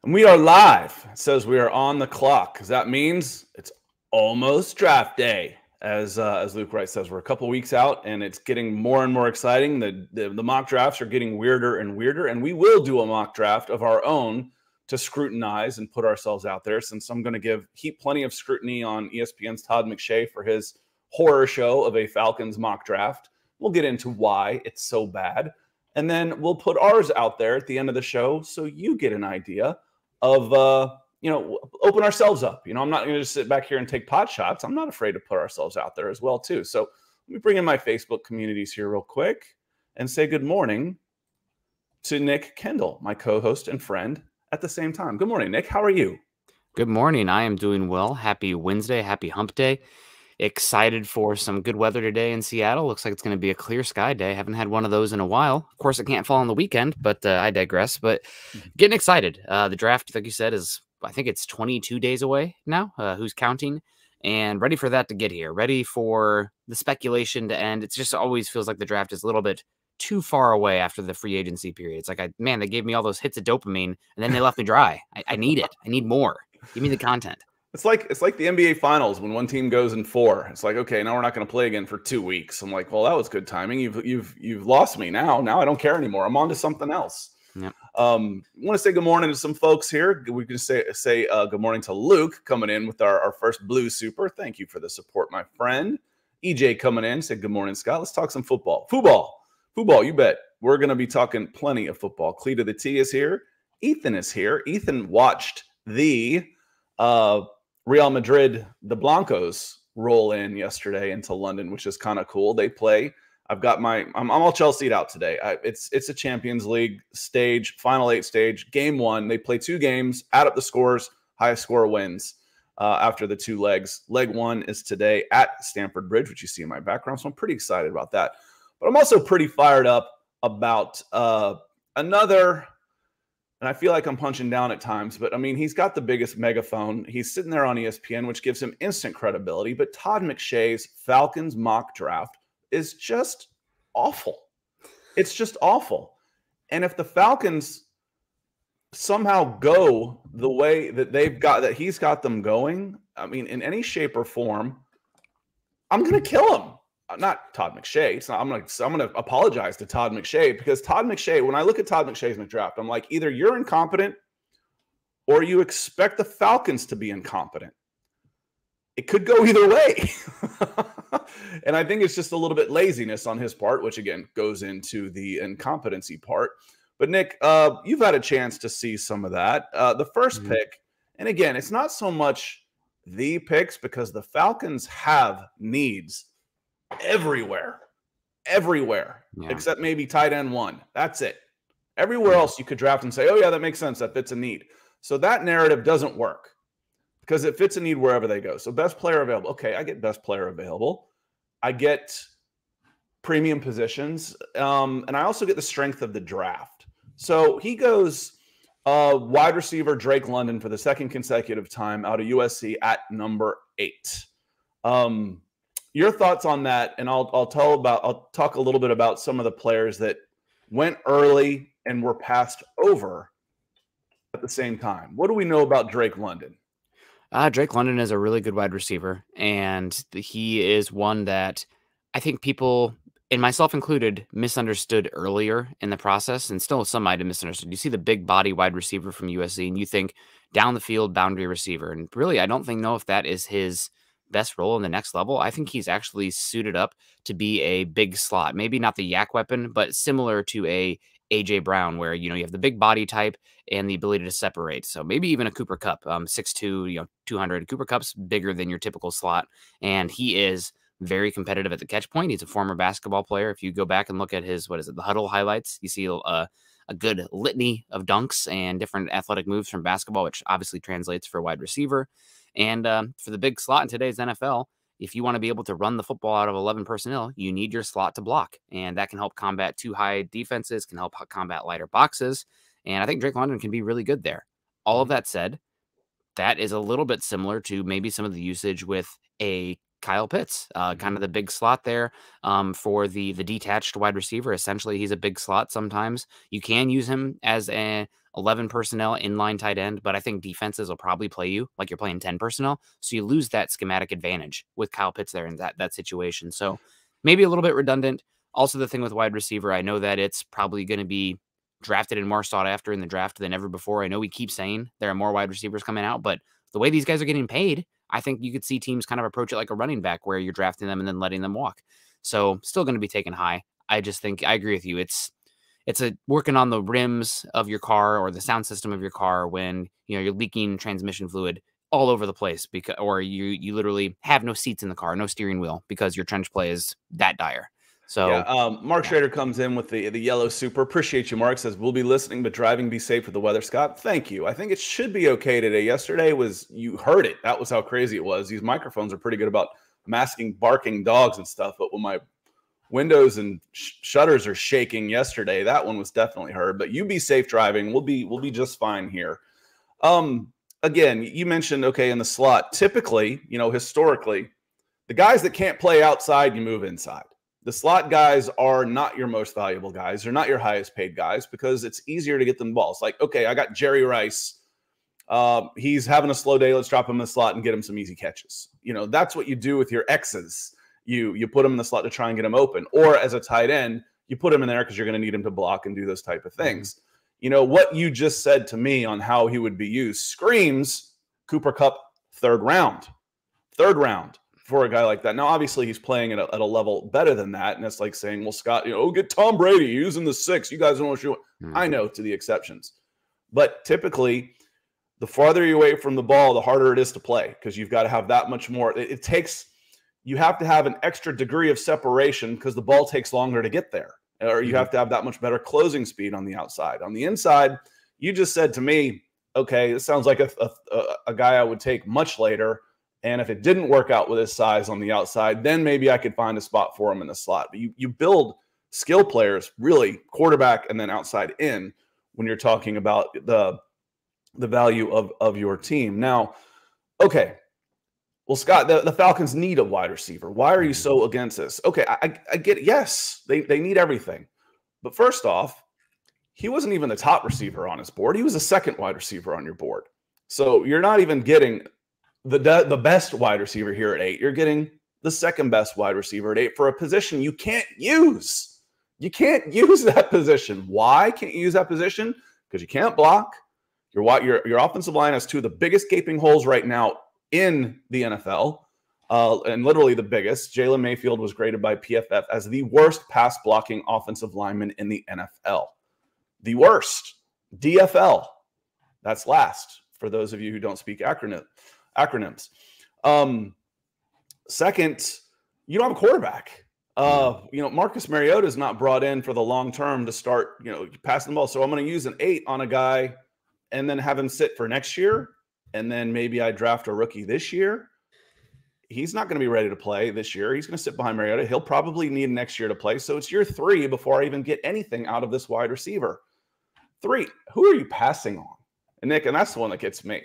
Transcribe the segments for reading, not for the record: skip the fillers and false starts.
And we are live. It says we are on the clock because that means it's almost draft day. As Luke Wright says, we're a couple weeks out, and it's getting more and more exciting. The mock drafts are getting weirder and weirder, and we will do a mock draft of our own to scrutinize and put ourselves out there, since I'm going to heap plenty of scrutiny on ESPN's Todd McShay for his horror show of a Falcons mock draft. We'll get into why it's so bad, and then we'll put ours out there at the end of the show so you get an idea of open ourselves up. I'm not going to just sit back here and take pot shots. I'm not afraid to put ourselves out there as well too. So let me bring in my Facebook communities here real quick and say good morning to Nick Kendall, my co-host and friend at the same time. Good morning, Nick. How are you? Good morning. I am doing well. Happy Wednesday. Happy hump day. Excited for some good weather today in Seattle. Looks like it's going to be a clear sky day. Haven't had one of those in a while. Of course, it can't fall on the weekend, but I digress. But getting excited. The draft, like you said, I think it's 22 days away now. Who's counting? And ready for that to get here. Ready for the speculation to end. It just always feels like the draft is a little bit too far away after the free agency period. It's like, they gave me all those hits of dopamine, and then they left me dry. I need it. I need more. Give me the content. It's like the NBA Finals when one team goes in 4. It's like, okay, now we're not going to play again for 2 weeks. I'm like, well, that was good timing. You've lost me now. Now I don't care anymore. I'm on to something else. Yep. Want to say good morning to some folks here. We can say good morning to Luke coming in with our first Blue Super. Thank you for the support, my friend. EJ coming in, said good morning, Scott. Let's talk some football. Football, you bet. We're going to be talking plenty of football. Clee to the T is here. Ethan is here. Ethan watched the Real Madrid, the Blancos, roll in yesterday into London, which is kind of cool. They play. I'm all Chelsea'd out today. It's a Champions League stage, final 8 stage, game 1. They play 2 games, add up the scores, highest score wins after the 2 legs. Leg 1 is today at Stamford Bridge, which you see in my background. So I'm pretty excited about that. But I'm also pretty fired up about another. And I feel like I'm punching down at times, but I mean, he's got the biggest megaphone. He's sitting there on ESPN, which gives him instant credibility. But Todd McShay's Falcons mock draft is just awful. It's just awful. And if the Falcons somehow go the way that he's got them going, I mean, in any shape or form, I'm going to kill him. Not Todd McShay. I'm going to apologize to Todd McShay, because Todd McShay, when I look at Todd McShay's draft, I'm like, either you're incompetent or you expect the Falcons to be incompetent. It could go either way. And I think it's just a little bit laziness on his part, which again goes into the incompetency part. But Nick, you've had a chance to see some of that. The first pick, and again, it's not so much the picks, because the Falcons have needs everywhere, except maybe tight end 1. That's it. Everywhere else you could draft and say, oh yeah, that makes sense. That fits a need. So that narrative doesn't work, because it fits a need wherever they go. So best player available. Okay, I get best player available. I get premium positions. And I also get the strength of the draft. So he goes wide receiver Drake London for the 2nd consecutive time out of USC at number 8. Your thoughts on that, and I'll talk a little bit about some of the players that went early and were passed over at the same time. What do we know about Drake London? Drake London is a really good wide receiver, and he is one that I think people, and myself included, misunderstood earlier in the process, and still some might have misunderstood. You see the big body wide receiver from USC, and you think down the field boundary receiver, and really I don't know if that is his best role in the next level. I think he's actually suited up to be a big slot, maybe not the yak weapon, but similar to a AJ Brown, where you have the big body type and the ability to separate. So maybe even a Cooper Kupp, 6'2", 200. Cooper Kupp's bigger than your typical slot, and he is very competitive at the catch point. He's a former basketball player. If you go back and look at his the huddle highlights, you see a good litany of dunks and different athletic moves from basketball, which obviously translates for a wide receiver. And for the big slot in today's NFL, if you want to be able to run the football out of 11 personnel, you need your slot to block. And that can help combat 2 high defenses, can help combat lighter boxes. And I think Drake London can be really good there. All of that said, that is a little bit similar to maybe some of the usage with a Kyle Pitts, kind of the big slot there for the detached wide receiver. Essentially, he's a big slot sometimes. You can use him as a 11 personnel, inline tight end, but I think defenses will probably play you like you're playing 10 personnel. So you lose that schematic advantage with Kyle Pitts there in that situation. So maybe a little bit redundant. Also, the thing with wide receiver, I know that it's probably going to be drafted and more sought after in the draft than ever before. I know we keep saying there are more wide receivers coming out, but the way these guys are getting paid, I think you could see teams kind of approach it like a running back where you're drafting them and then letting them walk. So still going to be taken high. I just think I agree with you. It's a working on the rims of your car or the sound system of your car when you're leaking transmission fluid all over the place or you literally have no seats in the car, no steering wheel because your trench play is that dire. So yeah, Mark Schrader comes in with the yellow super. Appreciate you, Mark. Says we'll be listening, but driving, be safe with the weather. Scott, thank you. I think it should be okay today. Yesterday you heard it. That was how crazy it was. These microphones are pretty good about masking barking dogs and stuff, but when my windows and shutters are shaking yesterday, that one was definitely heard. But you be safe driving. We'll be just fine here. Again, you mentioned in the slot. Typically, historically, the guys that can't play outside, you move inside. The slot guys are not your most valuable guys. They're not your highest paid guys because it's easier to get them balls. Like, okay, I got Jerry Rice. He's having a slow day. Let's drop him in the slot and get him some easy catches. That's what you do with your X's. You put him in the slot to try and get him open. Or as a tight end, you put him in there because you're going to need him to block and do those type of things. What you just said to me on how he would be used screams Cooper Kupp third round for a guy like that. Now, obviously, he's playing at a level better than that. And it's like saying, well, Scott, get Tom Brady using the 6. You guys don't want to shoot. I know, to the exceptions. But typically, the farther you're away from the ball, the harder it is to play because you've got to have that much more. You have to have an extra degree of separation because the ball takes longer to get there. Or you have to have that much better closing speed on the outside. On the inside, you just said to me, okay, this sounds like a guy I would take much later. And if it didn't work out with his size on the outside, then maybe I could find a spot for him in the slot. But you build skill players, really, quarterback and then outside in, when you're talking about the value of your team. Now, okay, well, Scott, the Falcons need a wide receiver. Why are you so against this? Okay, I get it. Yes, they need everything. But first off, he wasn't even the top receiver on his board. He was the second wide receiver on your board. So you're not even getting the best wide receiver here at 8. You're getting the second best wide receiver at 8 for a position you can't use. You can't use that position. Why can't you use that position? Because you can't block. Your offensive line has 2 of the biggest gaping holes right now in the NFL, and literally the biggest. Jalen Mayfield was graded by PFF as the worst pass blocking offensive lineman in the NFL. The worst. DFL. That's last for those of you who don't speak acronyms. Second, you don't have a quarterback. Marcus Mariota is not brought in for the long term to start, passing the ball. So I'm going to use an 8 on a guy and then have him sit for next year. And then maybe I draft a rookie this year. He's not going to be ready to play this year. He's going to sit behind Mariota. He'll probably need next year to play. So it's year 3 before I even get anything out of this wide receiver. 3, who are you passing on? And Nick, and that's the one that gets me.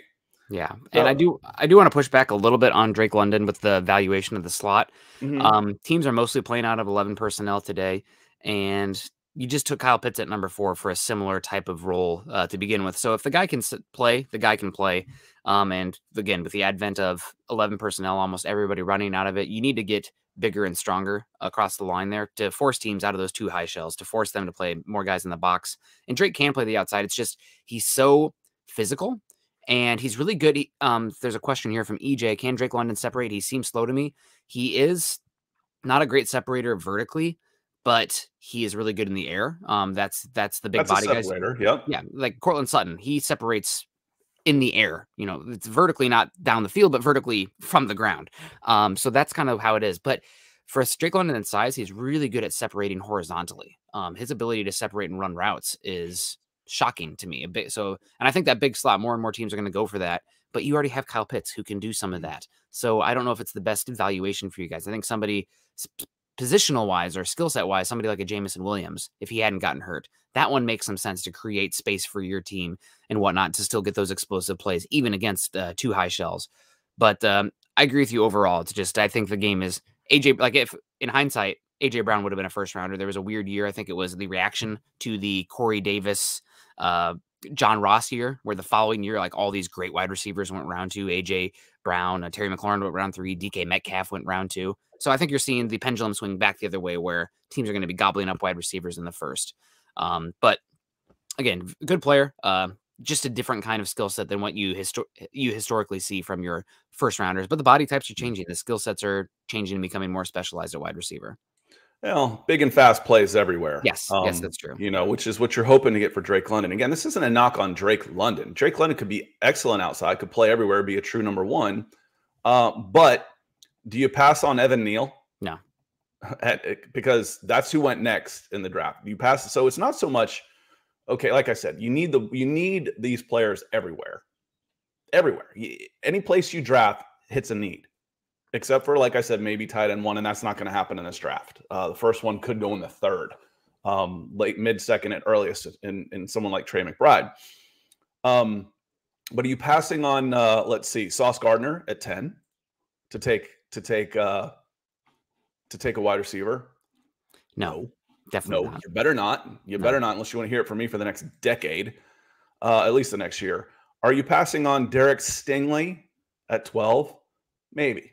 Yeah. And I do want to push back a little bit on Drake London with the valuation of the slot. Teams are mostly playing out of 11 personnel today. And you just took Kyle Pitts at number 4 for a similar type of role to begin with. So if the guy can play, the guy can play. And again, with the advent of 11 personnel, almost everybody running out of it, you need to get bigger and stronger across the line there to force teams out of those 2 high shells, to force them to play more guys in the box. And Drake can play the outside. It's just he's so physical and he's really good. There's a question here from EJ. Can Drake London separate? He seems slow to me. He is not a great separator vertically, but he is really good in the air. That's the big body guy. Yep. Yeah, like Cortland Sutton. He separates in the air. It's vertically, not down the field, but vertically from the ground. So that's kind of how it is. But for Drake London in size, he's really good at separating horizontally. His ability to separate and run routes is shocking to me. And I think that big slot, more and more teams are going to go for that. But you already have Kyle Pitts who can do some of that. So I don't know if it's the best valuation for you guys. I think somebody positional wise or skill set wise, somebody like a Jamison Williams, if he hadn't gotten hurt, that one makes some sense to create space for your team and whatnot to still get those explosive plays, even against 2 high shells. But I agree with you overall. It's just, I think the game is AJ, like if in hindsight, AJ Brown would have been a first rounder. There was a weird year. I think it was the reaction to the Corey Davis John Ross year, where the following year, like all these great wide receivers went round 2. AJ Brown, Terry McLaurin went round 3. DK Metcalf went round 2. So I think you're seeing the pendulum swing back the other way, where teams are going to be gobbling up wide receivers in the first. But again, good player. Just a different kind of skill set than what you historically see from your first rounders. But the body types are changing. The skill sets are changing and becoming more specialized at wide receiver. Well, big and fast plays everywhere. Yes, yes, that's true. You know, which is what you're hoping to get for Drake London. Again, this isn't a knock on Drake London. Drake London could be excellent outside, could play everywhere, be a true number one. But do you pass on Evan Neal? No. Because that's who went next in the draft. You pass. So it's not so much, okay, like I said, you need these players everywhere. Everywhere. Any place you draft hits a need. Except for, like I said, maybe tight end 1, and that's not going to happen in this draft. The first one could go in the 3rd, late mid-second at earliest in someone like Trey McBride. But are you passing on, let's see, Sauce Gardner at 10 to take a wide receiver? No, definitely not. You better not. You better not, unless you want to hear it from me for the next decade, at least the next year. Are you passing on Derek Stingley at 12? Maybe.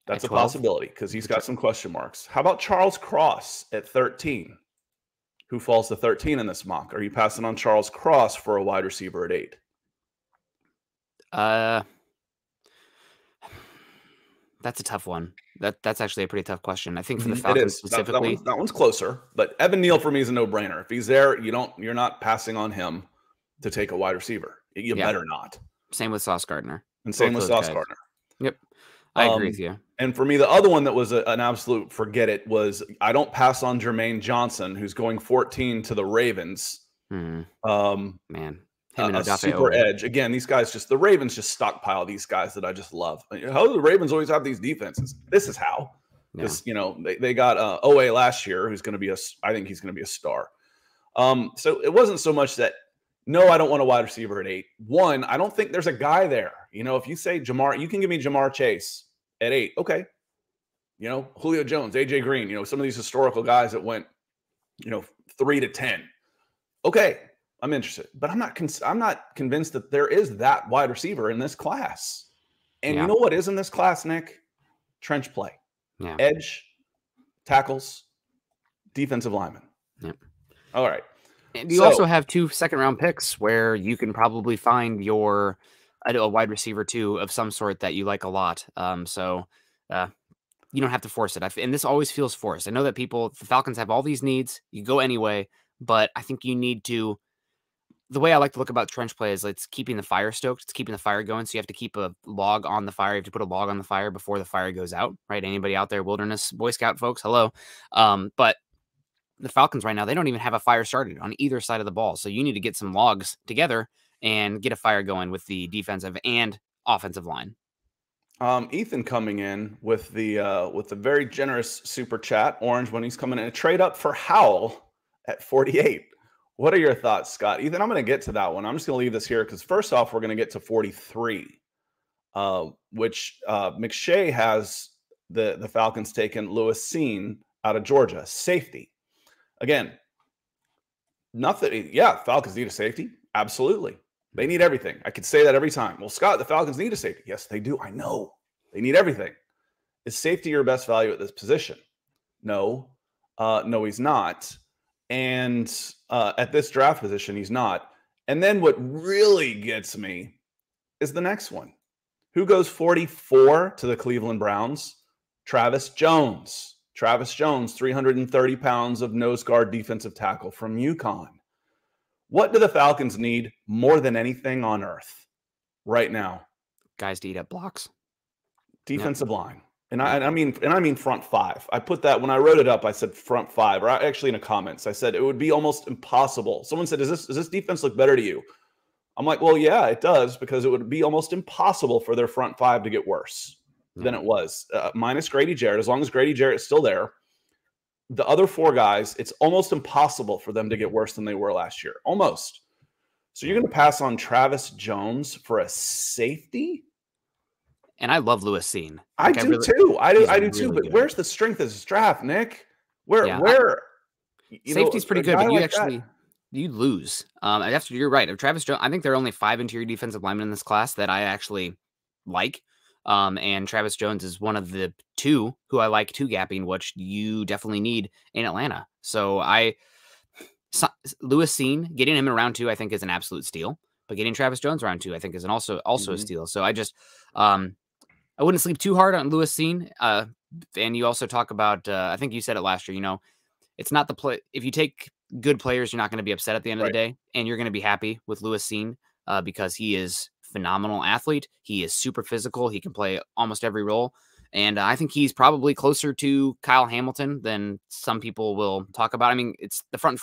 That's a possibility because he's got some question marks. How about Charles Cross at 13? Who falls to 13 in this mock? Are you passing on Charles Cross for a wide receiver at 8? That's a tough one. That's actually a pretty tough question. I think for the Falcons specifically, that one's closer. But Evan Neal for me is a no-brainer. If he's there, you're not passing on him to take a wide receiver. You better not. Same with Sauce Gardner. And same with Sauce Gardner. Yep. I agree with you. And for me, the other one that was an absolute forget it was I don't pass on Jermaine Johnson, who's going 14 to the Ravens. Man, him and a super edge. Again, these guys the Ravens just stockpile these guys that I just love. How do the Ravens always have these defenses? This is how. Because, they got OA last year, who's going to be I think he's going to be a star. So it wasn't so much that, no, I don't want a wide receiver at 8. 1, I don't think there's a guy there. If you say Jamar, you can give me Jamar Chase at 8. Okay. Julio Jones, AJ Green, some of these historical guys that went, 3 to 10. Okay. I'm interested, but I'm not convinced that there is that wide receiver in this class. And you know what is in this class, Nick? Trench play, edge, tackles, defensive linemen. Yep. All right. And you also have 2 second-round picks where you can probably find a wide receiver too of some sort that you like a lot. So you don't have to force it. And this always feels forced. I know that the Falcons have all these needs. You go anyway, but I think you need to. The way I like to look about trench play is it's keeping the fire stoked. It's keeping the fire going. So you have to keep a log on the fire. You have to put a log on the fire before the fire goes out, right? Anybody out there, Wilderness Boy Scout folks, hello. But the Falcons right now, they don't even have a fire started on either side of the ball. So you need to get some logs together and get a fire going with the defensive and offensive line. Ethan coming in with the very generous super chat, orange when he's coming in, a trade up for Howell at 48. What are your thoughts, Scott? Ethan, I'm going to get to that one. I'm just going to leave this here because first off, we're going to get to 43, which McShay has the Falcons taken Lewis Seen out of Georgia, safety. Again, nothing. Yeah, Falcons need a safety. Absolutely. They need everything. I could say that every time. Well, Scott, the Falcons need a safety. Yes, they do. I know. They need everything. Is safety your best value at this position? No. No, he's not. And at this draft position, he's not. And then what really gets me is the next one. Who goes 44 to the Cleveland Browns? Travis Jones. Travis Jones, 330 pounds of nose guard defensive tackle from UConn. What do the Falcons need more than anything on earth right now? Guys to eat up blocks. Defensive line. And I mean front 5. I put that when I wrote it up, I said front 5, or actually in the comments, I said it would be almost impossible. Someone said, does this defense look better to you? I'm like, well, yeah, it does, because it would be almost impossible for their front 5 to get worse than it was. Minus Grady Jarrett, as long as Grady Jarrett's still there. The other 4 guys, it's almost impossible for them to get worse than they were last year. Almost. So you're going to pass on Travis Jones for a safety? And I love Lewis Seen. I do too. I do too. But where's the strength of this draft, Nick? Where safety's pretty good, but you lose. After you're right. Of Travis Jones, I think there are only 5 interior defensive linemen in this class that I actually like. And Travis Jones is one of the 2 who I like two-gapping, which you definitely need in Atlanta. So Lewis Cine, getting him in round 2, I think is an absolute steal. But getting Travis Jones round 2, I think is also a steal. So I just I wouldn't sleep too hard on Lewis Cine. And you also talk about I think you said it last year, it's not the play. If you take good players, you're not going to be upset at the end of the day, and you're going to be happy with Lewis Cine because he is phenomenal athlete. He is super physical. He can play almost every role. And I think he's probably closer to Kyle Hamilton than some people will talk about. I mean, it's the front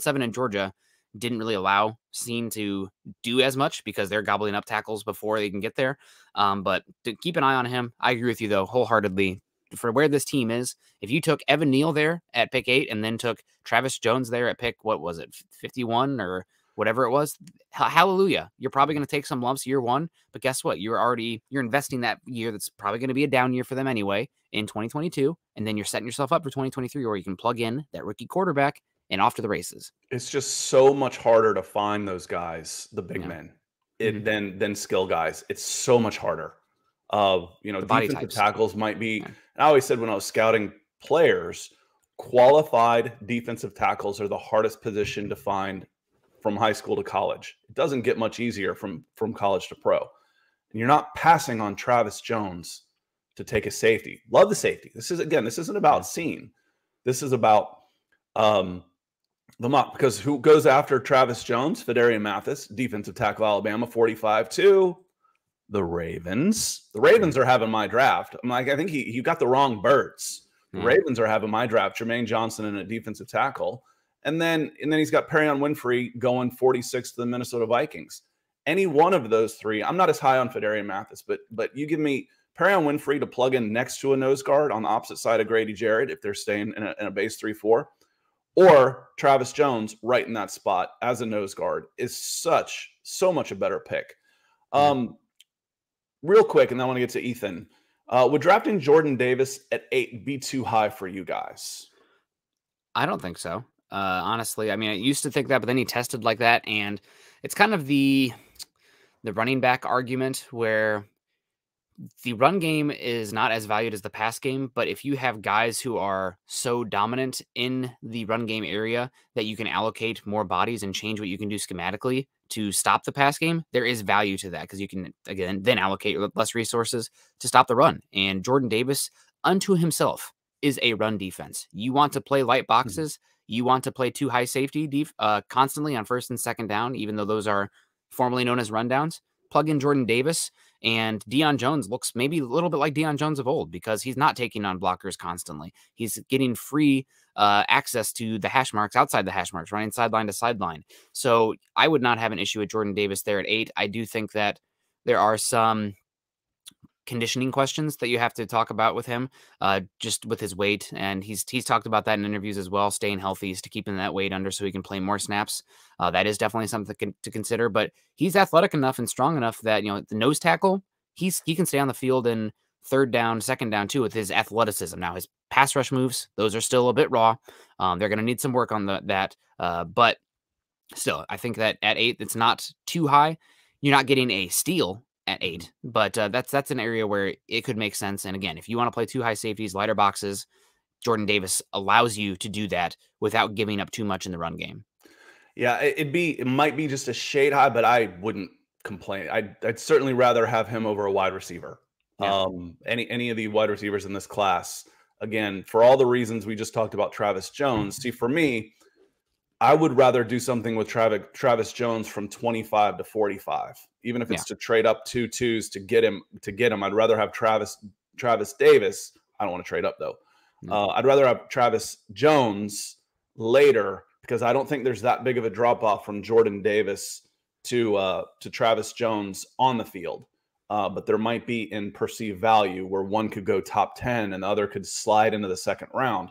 7 in Georgia didn't really allow Cine to do as much because they're gobbling up tackles before they can get there. But to keep an eye on him. I agree with you, though, wholeheartedly. For where this team is, if you took Evan Neal there at pick 8 and then took Travis Jones there at pick, what was it, 51 or whatever it was, hallelujah. You're probably going to take some lumps year 1, but guess what? You're investing that year that's probably going to be a down year for them anyway in 2022, and then you're setting yourself up for 2023 where you can plug in that rookie quarterback and off to the races. It's just so much harder to find those guys, the big men, than skill guys. It's so much harder. Defensive tackles might be, and I always said when I was scouting players, qualified defensive tackles are the hardest position to find from high school to college. It doesn't get much easier from college to pro. And you're not passing on Travis Jones to take a safety. Love the safety. This isn't about Cine. This is about the mock, because who goes after Travis Jones? Fedarian Mathis, defensive tackle, Alabama, 45-2. The Ravens. The Ravens are having my draft. I'm like, I think you got the wrong birds. The Ravens are having my draft. Jermaine Johnson and a defensive tackle. And then he's got Perion Winfrey going 46 to the Minnesota Vikings. Any one of those 3, I'm not as high on Fedarian Mathis, but you give me Perion Winfrey to plug in next to a nose guard on the opposite side of Grady Jarrett if they're staying in a base 3-4, or Travis Jones right in that spot as a nose guard is so much a better pick. Real quick, and then I want to get to Ethan. Would drafting Jordan Davis at 8 be too high for you guys? I don't think so. Honestly, I mean, I used to think that, but then he tested like that, and it's kind of the running back argument where the run game is not as valued as the pass game, but if you have guys who are so dominant in the run game area that you can allocate more bodies and change what you can do schematically to stop the pass game, there is value to that because you can, again, then allocate less resources to stop the run. And Jordan Davis, unto himself, is a run defense. You want to play light boxes. You want to play 2 high safety constantly on 1st and 2nd down, even though those are formerly known as rundowns. Plug in Jordan Davis, and Deion Jones looks maybe a little bit like Deion Jones of old because he's not taking on blockers constantly. He's getting free access to the hash marks outside the hash marks, running sideline to sideline. So I would not have an issue with Jordan Davis there at 8. I do think that there are some conditioning questions that you have to talk about with him, just with his weight. And he's talked about that in interviews as well, staying healthy, to keeping that weight under so he can play more snaps. That is definitely something to consider, but he's athletic enough and strong enough that, the nose tackle, he can stay on the field in 3rd down, 2nd down too, with his athleticism. Now his pass rush moves, those are still a bit raw. They're going to need some work on that. But still, I think that at 8, it's not too high. You're not getting a steal at 8, but that's an area where it could make sense. And again, if you want to play 2 high safeties, lighter boxes, Jordan Davis allows you to do that without giving up too much in the run game. Yeah, it might be just a shade high, but I wouldn't complain. I'd certainly rather have him over a wide receiver. Yeah. Any of the wide receivers in this class, again, for all the reasons we just talked about Travis Jones. See, for me, I would rather do something with Travis Jones from 25 to 45, even if it's to trade up 2 2s to get him. I'd rather have Travis Davis. I don't want to trade up though. I'd rather have Travis Jones later because I don't think there's that big of a drop off from Jordan Davis to Travis Jones on the field. But there might be in perceived value where one could go top 10 and the other could slide into the 2nd round.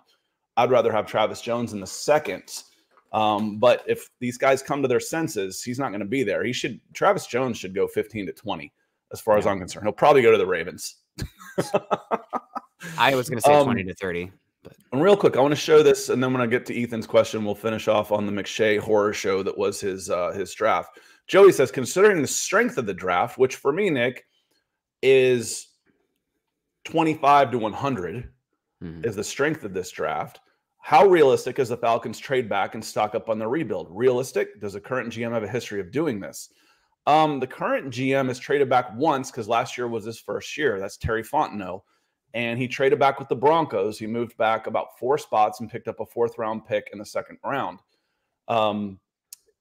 I'd rather have Travis Jones in the 2nd. But if these guys come to their senses, he's not going to be there. Travis Jones should go 15 to 20 as far as I'm concerned. He'll probably go to the Ravens. I was going to say 20 to 30. But And real quick, I want to show this, and then when I get to Ethan's question, we'll finish off on the McShay horror show that was his draft. Joey says, considering the strength of the draft, which for me, Nick, is 25 to 100 is the strength of this draft. How realistic is the Falcons trade back and stock up on the rebuild? Realistic? Does the current GM have a history of doing this? The current GM has traded back once because last year was his first year. That's Terry Fontenot. And he traded back with the Broncos. He moved back about 4 spots and picked up a 4th-round pick in the 2nd round.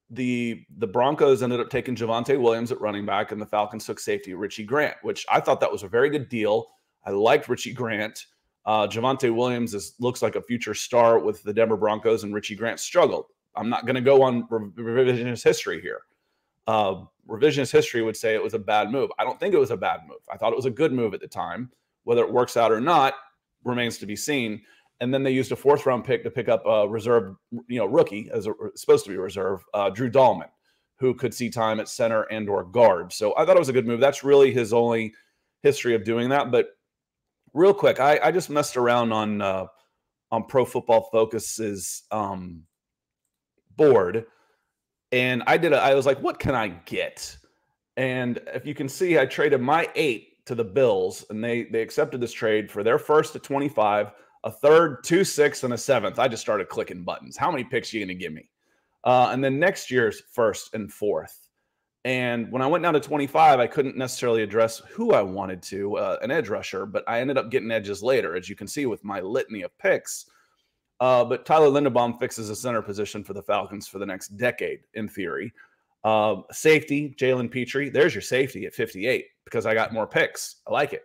The Broncos ended up taking Javonte Williams at running back, and the Falcons took safety Richie Grant, which I thought that was a very good deal. I liked Richie Grant. Javonte Williams looks like a future star with the Denver Broncos, and Richie Grant struggled. I'm not going to go on revisionist history here. Revisionist history would say it was a bad move. I don't think it was a bad move. I thought it was a good move at the time. Whether it works out or not remains to be seen. And then they used a 4th-round pick to pick up a reserve, rookie, supposed to be a reserve, Drew Dahlman, who could see time at center and or guard. So I thought it was a good move. That's really his only history of doing that. But real quick, I just messed around on Pro Football Focus's board, and I was like, what can I get? And if you can see, I traded my 8 to the Bills, and they accepted this trade for their 1st at 25, a 3rd, 2 6, and a 7th. I just started clicking buttons. How many picks are you going to give me? And then next year's 1st and 4th. And when I went down to 25, I couldn't necessarily address who I wanted to, an edge rusher, but I ended up getting edges later, as you can see with my litany of picks. But Tyler Linderbaum fixes the center position for the Falcons for the next decade, in theory. Safety, Jalen Petrie. There's your safety at 58 because I got more picks. I like it.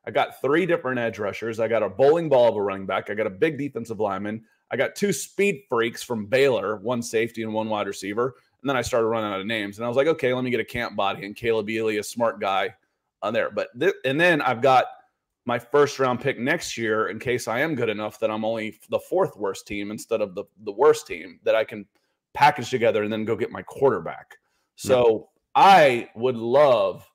I got 3 different edge rushers. I got a bowling ball of a running back. I got a big defensive lineman. I got 2 speed freaks from Baylor, 1 safety and 1 wide receiver. And then I started running out of names. And I was like, okay, let me get a camp body. And Caleb Ely, a smart guy on there. And then I've got my 1st-round pick next year in case I am good enough that I'm only the 4th worst team instead of the worst team that I can package together and then go get my quarterback. So I would love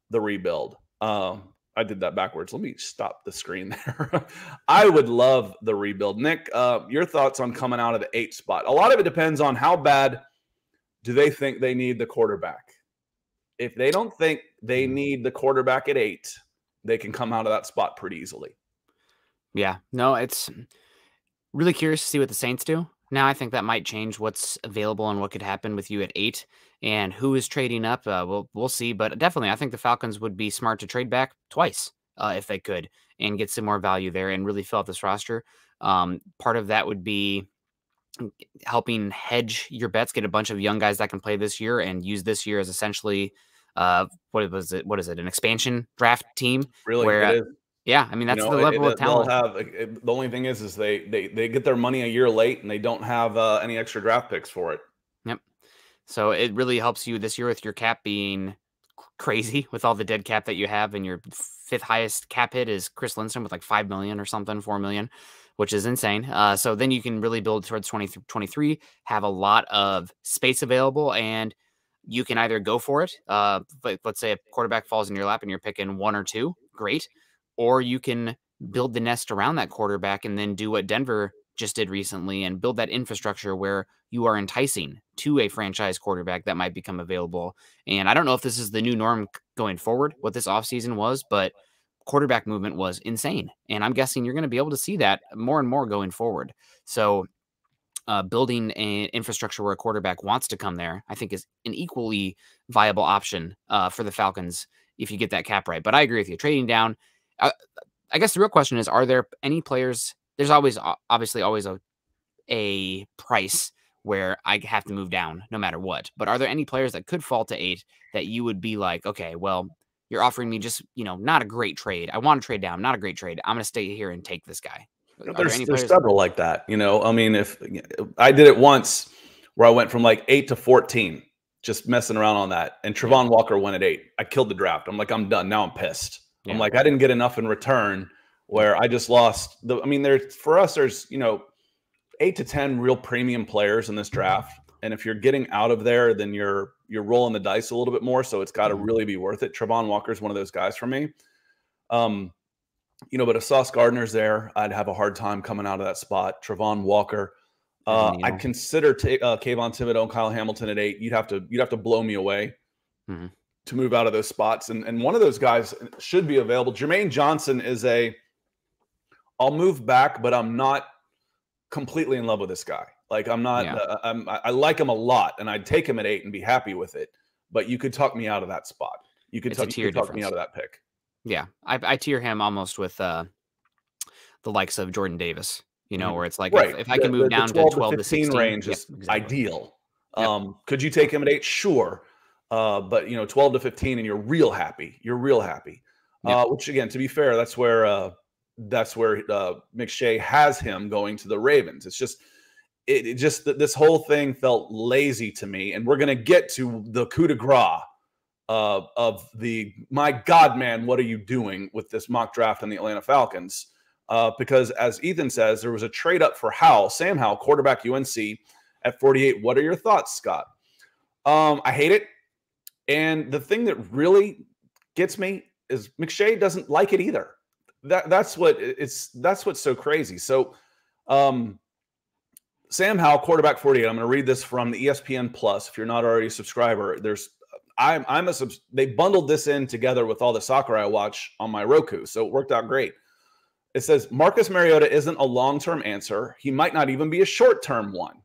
the rebuild. I did that backwards. Let me stop the screen there. I would love the rebuild. Nick, your thoughts on coming out of the 8 spot? A lot of it depends on how bad do they think they need the quarterback. If they don't think they need the quarterback at 8, they can come out of that spot pretty easily. Yeah, no, it's really curious to see what the Saints do. Now I think that might change what's available and what could happen with you at 8 and who is trading up. We'll see, but definitely I think the Falcons would be smart to trade back twice if they could and get some more value there and really fill out this roster. Part of that would be helping hedge your bets, get a bunch of young guys that can play this year and use this year as essentially what is it? An expansion draft team? Really, where, it is. Yeah, I mean, that's the level of talent. The only thing is they get their money a year late and they don't have any extra draft picks for it. Yep. So it really helps you this year with your cap being crazy with all the dead cap that you have, and your 5th highest cap hit is Chris Lindstrom with like $5 million or something, $4 million, which is insane. So then you can really build towards 2023, have a lot of space available, and you can either go for it. Let's say a quarterback falls in your lap and you're picking 1 or 2, great. Or you can build the nest around that quarterback and then do what Denver just did recently and build that infrastructure where you are enticing to a franchise quarterback that might become available. And I don't know if this is the new norm going forward, what this offseason was, but quarterback movement was insane. And I'm guessing you're going to be able to see that more and more going forward. So building an infrastructure where a quarterback wants to come there, I think is an equally viable option for the Falcons if you get that cap right. But I agree with you. Trading down, I guess the real question is, are there any players? There's obviously always a price where I have to move down no matter what. But are there any players that could fall to 8 that you would be like, okay, well, you're offering me just, not a great trade. I want to trade down, not a great trade. I'm going to stay here and take this guy. There's several like that. I mean, if I did it once where I went from like 8 to 14, just messing around on that. And Tron Walker went at 8. I killed the draft. I'm like, I'm done. Now I'm pissed. Yeah. I'm like, I didn't get enough in return where I just lost for us, there's, 8 to 10 real premium players in this draft. And if you're getting out of there, then you're rolling the dice a little bit more. So it's got to really be worth it. Travon Walker is one of those guys for me. But if Sauce Gardner's there, I'd have a hard time coming out of that spot. Tron Walker. I'd consider Kayvon Thibodeau and Kyle Hamilton at 8. You'd have to blow me away to move out of those spots. And one of those guys should be available. Jermaine Johnson is I'll move back, but I'm not completely in love with this guy. Like I'm not, I like him a lot, and I'd take him at 8 and be happy with it. But you could talk me out of that spot. You could talk me out of that pick. Yeah, I tier him almost with the likes of Jordan Davis. Where it's like if I can move down to 12 to 16 range is ideal. Could you take him at 8? Sure. But 12 to 15 and you're real happy. Which again, to be fair, that's where McShay has him going to the Ravens. It's just this whole thing felt lazy to me, and we're going to get to the coup de grace of the, my God, man, what are you doing with this mock draft in the Atlanta Falcons? Because as Ethan says, there was a trade up for Sam Howell, quarterback UNC at 48. What are your thoughts, Scott? I hate it. And the thing that really gets me is McShay doesn't like it either. That's what's so crazy. So Sam Howell, quarterback 48. I'm going to read this from the ESPN Plus. If you're not already a subscriber, they bundled this in together with all the soccer I watch on my Roku. So it worked out great. It says, Marcus Mariota isn't a long-term answer. He might not even be a short-term one.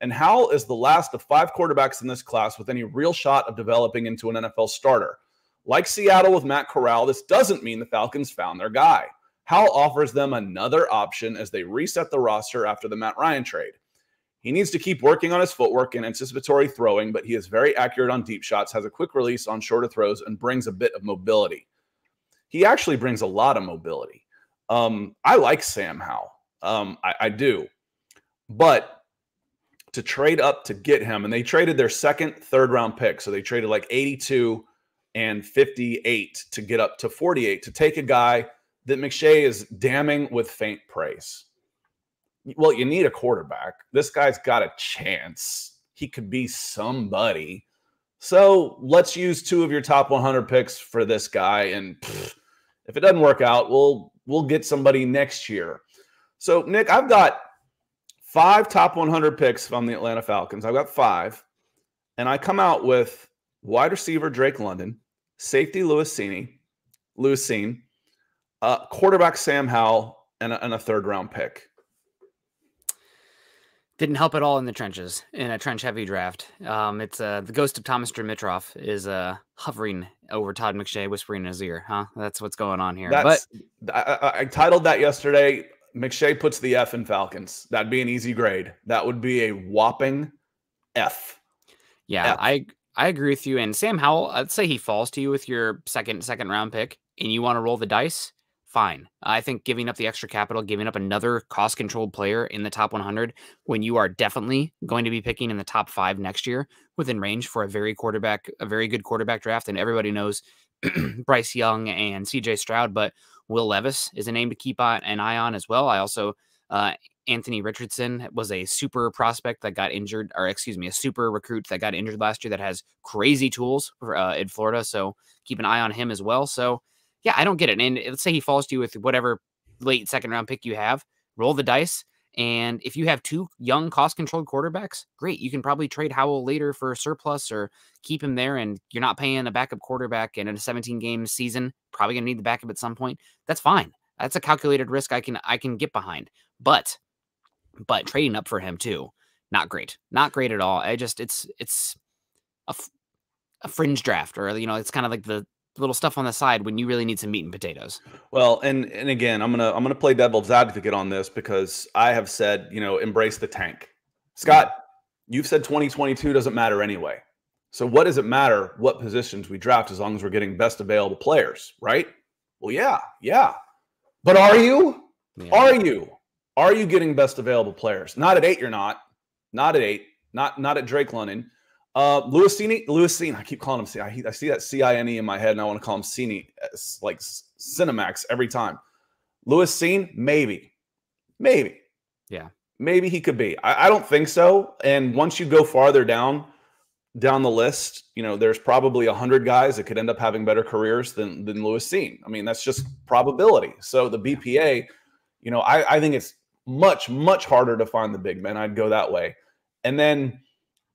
And Howell is the last of 5 quarterbacks in this class with any real shot of developing into an NFL starter. Like Seattle with Matt Corral, this doesn't mean the Falcons found their guy. Howell offers them another option as they reset the roster after the Matt Ryan trade. He needs to keep working on his footwork and anticipatory throwing, but he is very accurate on deep shots, has a quick release on shorter throws, and brings a bit of mobility. He actually brings a lot of mobility. I like Sam Howell. I do. But to trade up to get him, and they traded their second, third-round pick, so they traded like 82 and 58 to get up to 48 to take a guy that McShay is damning with faint praise. Well, you need a quarterback. This guy's got a chance. He could be somebody. So let's use 2 of your top 100 picks for this guy. And if it doesn't work out, we'll get somebody next year. So, Nick, I've got 5 top 100 picks from the Atlanta Falcons. I've got 5. And I come out with wide receiver Drake London, safety Lewis Cine, quarterback Sam Howell, and a third-round pick. Didn't help at all in the trenches, in a trench-heavy draft. It's the ghost of Thomas Dimitroff is hovering over Todd McShay, whispering in his ear. That's what's going on here. I titled that yesterday, McShay puts the F in Falcons. That'd be an easy grade. That would be a whopping F. Yeah, F. I agree with you. And Sam Howell, I'd say he falls to you with your second round pick, and you want to roll the dice. Fine. I think giving up the extra capital, giving up another cost-controlled player in the top 100 when you are definitely going to be picking in the top 5 next year within range for a very good quarterback draft. And everybody knows Bryce Young and CJ Stroud, but Will Levis is a name to keep an eye on as well. I also, Anthony Richardson was a super prospect that got injured, or excuse me, a super recruit that got injured last year that has crazy tools in Florida. So keep an eye on him as well. So yeah, I don't get it. And let's say he falls to you with whatever late second-round pick you have. Roll the dice. And if you have 2 young, cost-controlled quarterbacks, great. You can probably trade Howell later for a surplus or keep him there, and you're not paying a backup quarterback. And in a 17-game season, probably going to need the backup at some point. That's fine. That's a calculated risk I can get behind. But trading up for him too, not great. Not great at all. It's a fringe draft, or it's kind of like the little stuff on the side when you really need some meat and potatoes. Well, and again, I'm gonna play devil's advocate on this because I have said, embrace the tank. Scott, you've said 2022 doesn't matter anyway. So what does it matter what positions we draft as long as we're getting best available players, right? Well, yeah. But are you? Yeah. Are you getting best available players? Not at 8, you're not. Not at 8. Not at Drake London. Lewis Cine, I keep calling him Cine. I see that Cine in my head, and I want to call him Cine, like Cinemax every time. Lewis Cine, maybe. Yeah. Maybe he could be. I don't think so. And once you go farther down, down the list, there's probably 100 guys that could end up having better careers than Lewis Cine. I mean, that's just probability. So the BPA, I think it's much, much harder to find the big men. I'd go that way. And then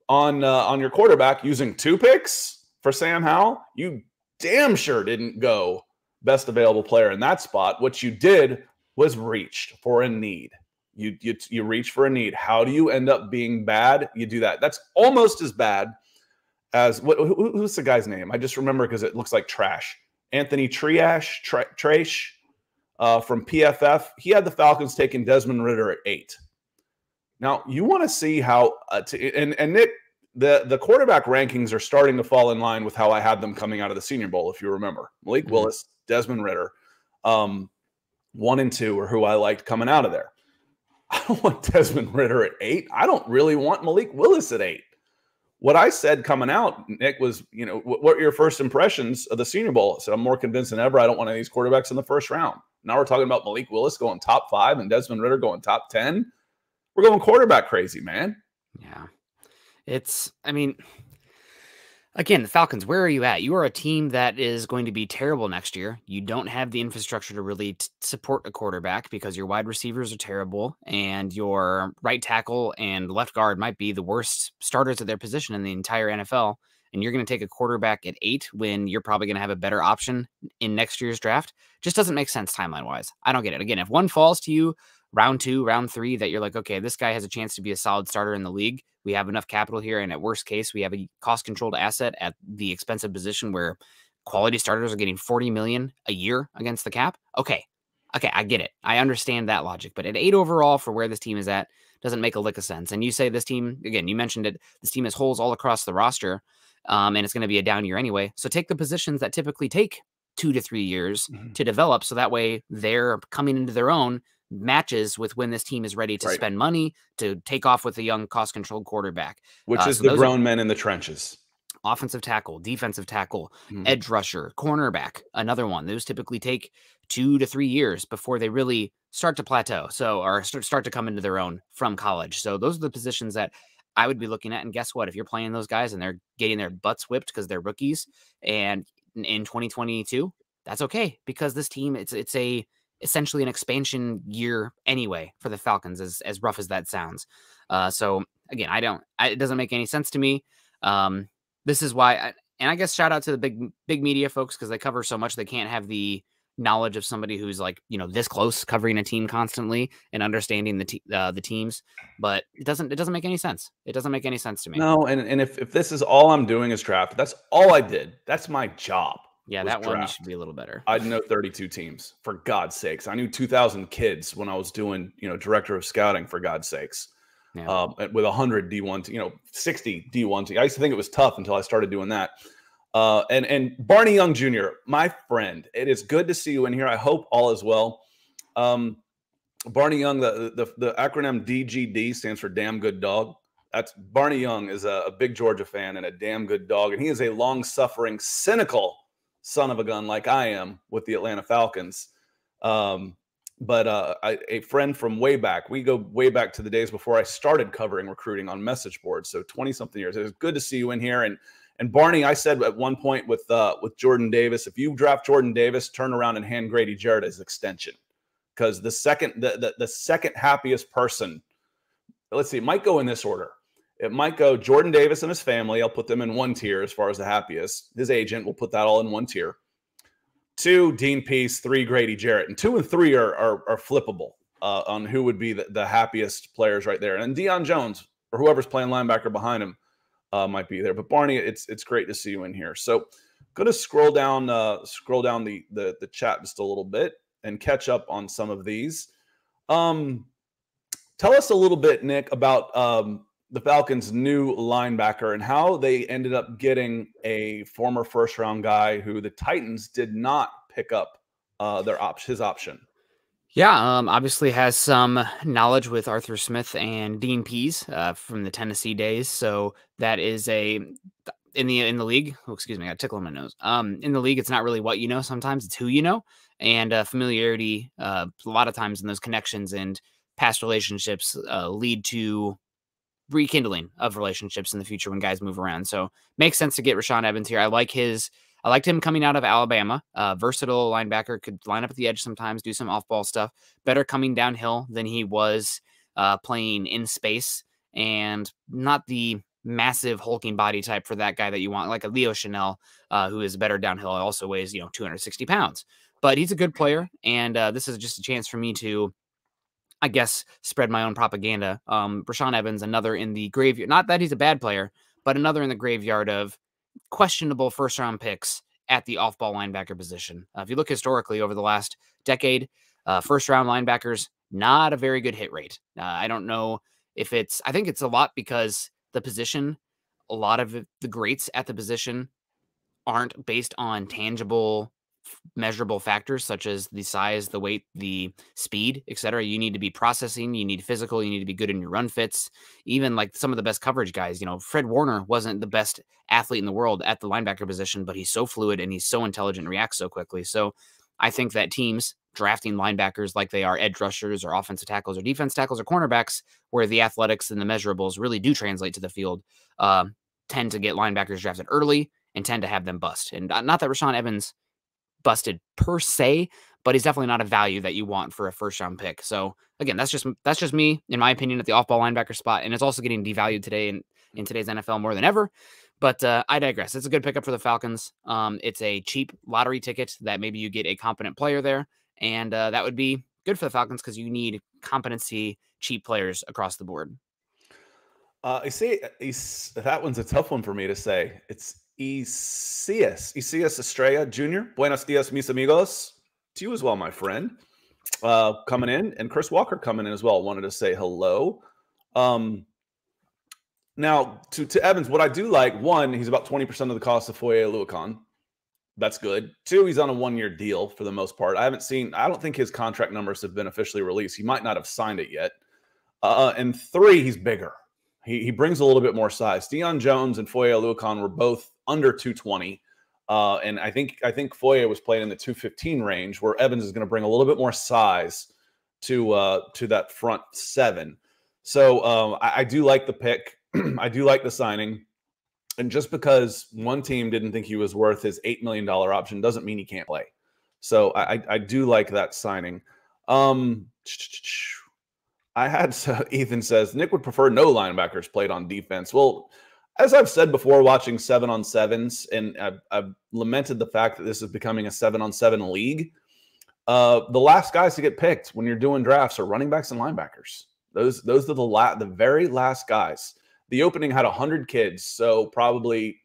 on your quarterback, using 2 picks for Sam Howell, you damn sure didn't go best available player in that spot. What you did was reached for a need. You reach for a need. How do you end up being bad? You do that. That's almost as bad as who's the guy's name? I just remember because it looks like trash. Anthony Trash from PFF. He had the Falcons taking Desmond Ridder at 8. Now you want to see how and Nick, the quarterback rankings are starting to fall in line with how I had them coming out of the Senior Bowl. If you remember, Malik Willis, Desmond Ridder, 1 and 2 are who I liked coming out of there. I don't want Desmond Ridder at 8. I don't really want Malik Willis at 8. What I said coming out, Nick, was, what are your first impressions of the Senior Bowl? I said, I'm more convinced than ever I don't want any of these quarterbacks in the first round. Now we're talking about Malik Willis going top 5 and Desmond Ridder going top 10. We're going quarterback crazy, man. Yeah. Again, the Falcons, where are you at? You are a team that is going to be terrible next year. You don't have the infrastructure to really support a quarterback because your wide receivers are terrible and your right tackle and left guard might be the worst starters at their position in the entire NFL. And you're going to take a quarterback at 8 when you're probably going to have a better option in next year's draft. Just doesn't make sense timeline-wise. I don't get it. Again, if one falls to you round 2, round 3, that you're like, okay, this guy has a chance to be a solid starter in the league. We have enough capital here. And at worst case, we have a cost-controlled asset at the expensive position where quality starters are getting $40 million a year against the cap. Okay, I get it. I understand that logic. But at 8 overall for where this team is at doesn't make a lick of sense. And you say this team, again, you mentioned it, this team has holes all across the roster, and it's going to be a down year anyway. So take the positions that typically take 2 to 3 years to develop, so that way they're coming into their own matches with when this team is ready to spend money to take off with a young cost-controlled quarterback. Which is the grown men in the trenches. Offensive tackle, defensive tackle, edge rusher, cornerback, another one. Those typically take 2 to 3 years before they really start to plateau. Or start to come into their own from college. So those are the positions that I would be looking at. And guess what? If you're playing those guys and they're getting their butts whipped because they're rookies, and in 2022, that's okay, because this team, it's essentially an expansion year anyway for the Falcons, as rough as that sounds. So again, it doesn't make any sense to me. This is why, and I guess shout out to the big media folks, because they cover so much, they can't have the knowledge of somebody who's like, this close covering a team constantly and understanding the teams. But it doesn't make any sense. It doesn't make any sense to me. No. And if this is all I'm doing is draft, that's all I did. That's my job. Yeah, that one should be a little better. I know 32 teams, for God's sakes. I knew 2,000 kids when I was doing, director of scouting, for God's sakes. Yeah. With 100 D1, 60 D1. I used to think it was tough until I started doing that. And Barney Young Jr., my friend, it is good to see you in here. I hope all is well. Barney Young, the acronym DGD stands for Damn Good Dog. That's Barney Young is a big Georgia fan and a damn good dog. And he is a long-suffering, cynical son of a gun like I am with the Atlanta Falcons. But a friend from way back, we go way back to the days before I started covering recruiting on message boards. So 20-something years. It was good to see you in here. And Barney, I said at one point with Jordan Davis, if you draft Jordan Davis, turn around and hand Grady Jarrett his extension. Because the second happiest person, let's see, it might go in this order. It might go Jordan Davis and his family. I'll put them in one tier as far as the happiest. His agent, we'll put that all in one tier. 2, Dean Pease. 3, Grady Jarrett. And 2 and 3 are flippable on who would be the happiest players right there. And Deion Jones, or whoever's playing linebacker behind him, might be there. But Barney, it's great to see you in here. So I'm going to scroll down the chat just a little bit and catch up on some of these. Tell us a little bit, Nick, about the Falcons' new linebacker and how they ended up getting a former first-round guy who the Titans did not pick up his option. Yeah, obviously has some knowledge with Arthur Smith and Dean Pease from the Tennessee days. So that is in the league. Oh, excuse me, I got a tickle in my nose. In the league, it's not really what you know. Sometimes it's who you know, and familiarity. A lot of times in those connections and past relationships lead to rekindling of relationships in the future when guys move around. So makes sense to get Rashaan Evans here. I liked him coming out of Alabama. Versatile linebacker, could line up at the edge sometimes, do some off-ball stuff. Better coming downhill than he was playing in space, and not the massive hulking body type for that guy that you want, like a Leo Chanel, who is better downhill. Also weighs 260 pounds, but he's a good player, and this is just a chance for me to, I guess, spread my own propaganda. Rashaan Evans, another in the graveyard. Not that he's a bad player, but another in the graveyard of questionable first-round picks at the off-ball linebacker position. If you look historically over the last decade, first-round linebackers, not a very good hit rate. I don't know if I think it's a lot because the position, a lot of the greats at the position aren't based on tangible, measurable factors such as the size, the weight, the speed, etc. You need to be processing, you need physical, you need to be good in your run fits. Even like some of the best coverage guys, Fred Warner wasn't the best athlete in the world at the linebacker position, but he's so fluid and he's so intelligent and reacts so quickly. So I think that teams drafting linebackers like they are edge rushers or offensive tackles or defense tackles or cornerbacks, where the athletics and the measurables really do translate to the field, tend to get linebackers drafted early and tend to have them bust. And not that Rashaan Evans busted per se, but he's definitely not a value that you want for a first-round pick. So again, that's just me, in my opinion, at the off-ball linebacker spot, and it's also getting devalued today in today's NFL more than ever. But I digress. It's a good pickup for the Falcons. It's a cheap lottery ticket that maybe you get a competent player there, and that would be good for the Falcons because you need competency, cheap players across the board. I see. That one's a tough one for me to say. It's Isias Estrella Jr. Buenos dias, mis amigos. To you as well, my friend. Coming in, and Chris Walker coming in as well. Wanted to say hello. Now, to Evans, what I do like, one, he's about 20% of the cost of Foye Oluokun. That's good. Two, he's on a one-year deal for the most part. I don't think his contract numbers have been officially released. He might not have signed it yet. And three, he's bigger. He brings a little bit more size. Deion Jones and Foye Oluokun were both under 220. And I think Foye was playing in the 215 range, where Evans is going to bring a little bit more size to that front seven. So I do like the pick. I do like the signing. And just because one team didn't think he was worth his $8 million option doesn't mean he can't play. So I do like that signing. Ethan says, Nick would prefer no linebackers played on defense. Well, as I've said before, watching 7-on-7s, and I've lamented the fact that this is becoming a 7-on-7 league, the last guys to get picked when you're doing drafts are running backs and linebackers. Those are the very last guys. The opening had 100 kids, so probably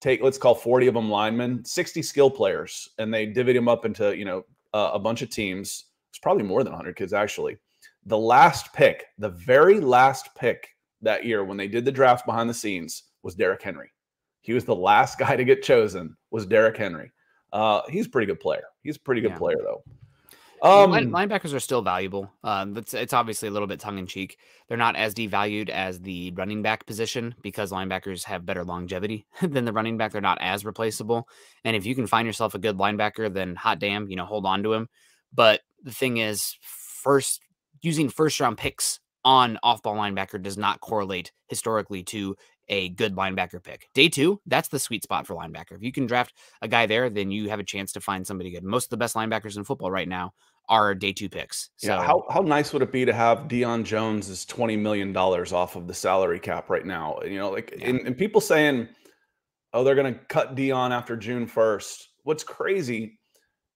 let's call 40 of them linemen, 60 skill players, and they divvied them up into a bunch of teams. It's probably more than 100 kids actually. The very last pick that year when they did the draft behind the scenes was Derrick Henry. He was the last guy to get chosen, was Derrick Henry. He's a pretty good player. He's a pretty good player, though. Linebackers are still valuable. It's obviously a little bit tongue-in-cheek. They're not as devalued as the running back position because linebackers have better longevity than the running back. They're not as replaceable. And if you can find yourself a good linebacker, then hot damn, hold on to him. But the thing is, using first-round picks on off-ball linebacker does not correlate historically to a good linebacker pick. Day two, that's the sweet spot for linebacker. If you can draft a guy there, then you have a chance to find somebody good. Most of the best linebackers in football right now are day two picks. So yeah, how nice would it be to have Deion Jones's $20 million off of the salary cap right now? And people saying, oh, they're going to cut Deion after June 1st. What's crazy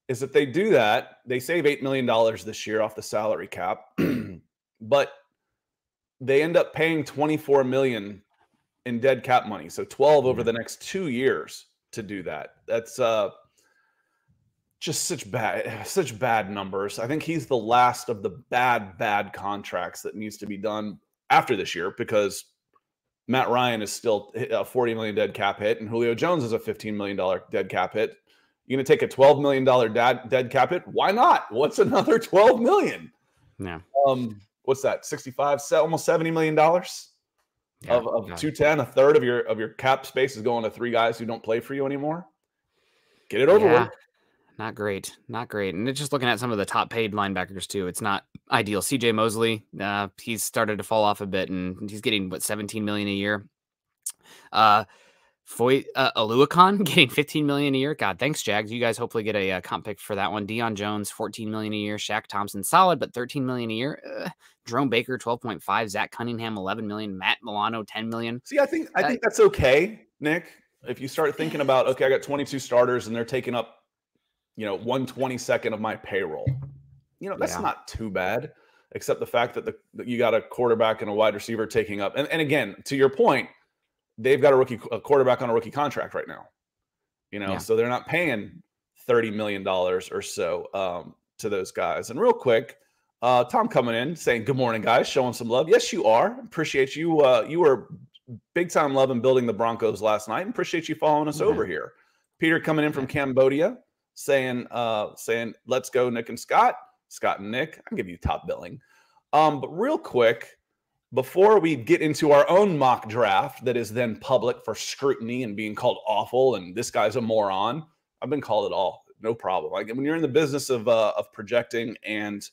is if they do that, they save $8 million this year off the salary cap, but they end up paying $24 million in dead cap money. So 12 over the next 2 years to do that. That's just such bad numbers. I think he's the last of the bad contracts that needs to be done after this year, because Matt Ryan is still a $40 million dead cap hit, and Julio Jones is a $15 million dead cap hit. You're going to take a $12 million dead cap hit? Why not? What's another $12 million? Yeah. What's that? 65, almost $70 million of 210. A third of your cap space is going to three guys who don't play for you anymore. Get it over with. Not great. Not great. And just looking at some of the top paid linebackers too, it's not ideal. CJ Mosley, he's started to fall off a bit, and he's getting what, 17 million a year. Aluakon getting 15 million a year. God, thanks, Jags. You guys hopefully get a comp pick for that one. Deion Jones, 14 million a year. Shaq Thompson, solid, but 13 million a year. Jerome Baker, 12.5. Zach Cunningham, 11 million. Matt Milano, 10 million. See, I think that's okay, Nick. If you start thinking about, okay, I got 22 starters and they're taking up, 1/22 of my payroll. That's not too bad, except the fact that you got a quarterback and a wide receiver taking up. And again, to your point, they've got a quarterback on a rookie contract right now. So they're not paying $30 million or so to those guys. And real quick, Tom coming in saying, good morning, guys, showing some love. Yes, you are. Appreciate you. You were big time loving building the Broncos last night, and appreciate you following us over here. Peter coming in from Cambodia saying, let's go, Nick and Scott. Scott and Nick, I'll give you top billing. But real quick, before we get into our own mock draft that is then public for scrutiny and being called awful and this guy's a moron, I've been called it all. No problem. Like when you're in the business of projecting and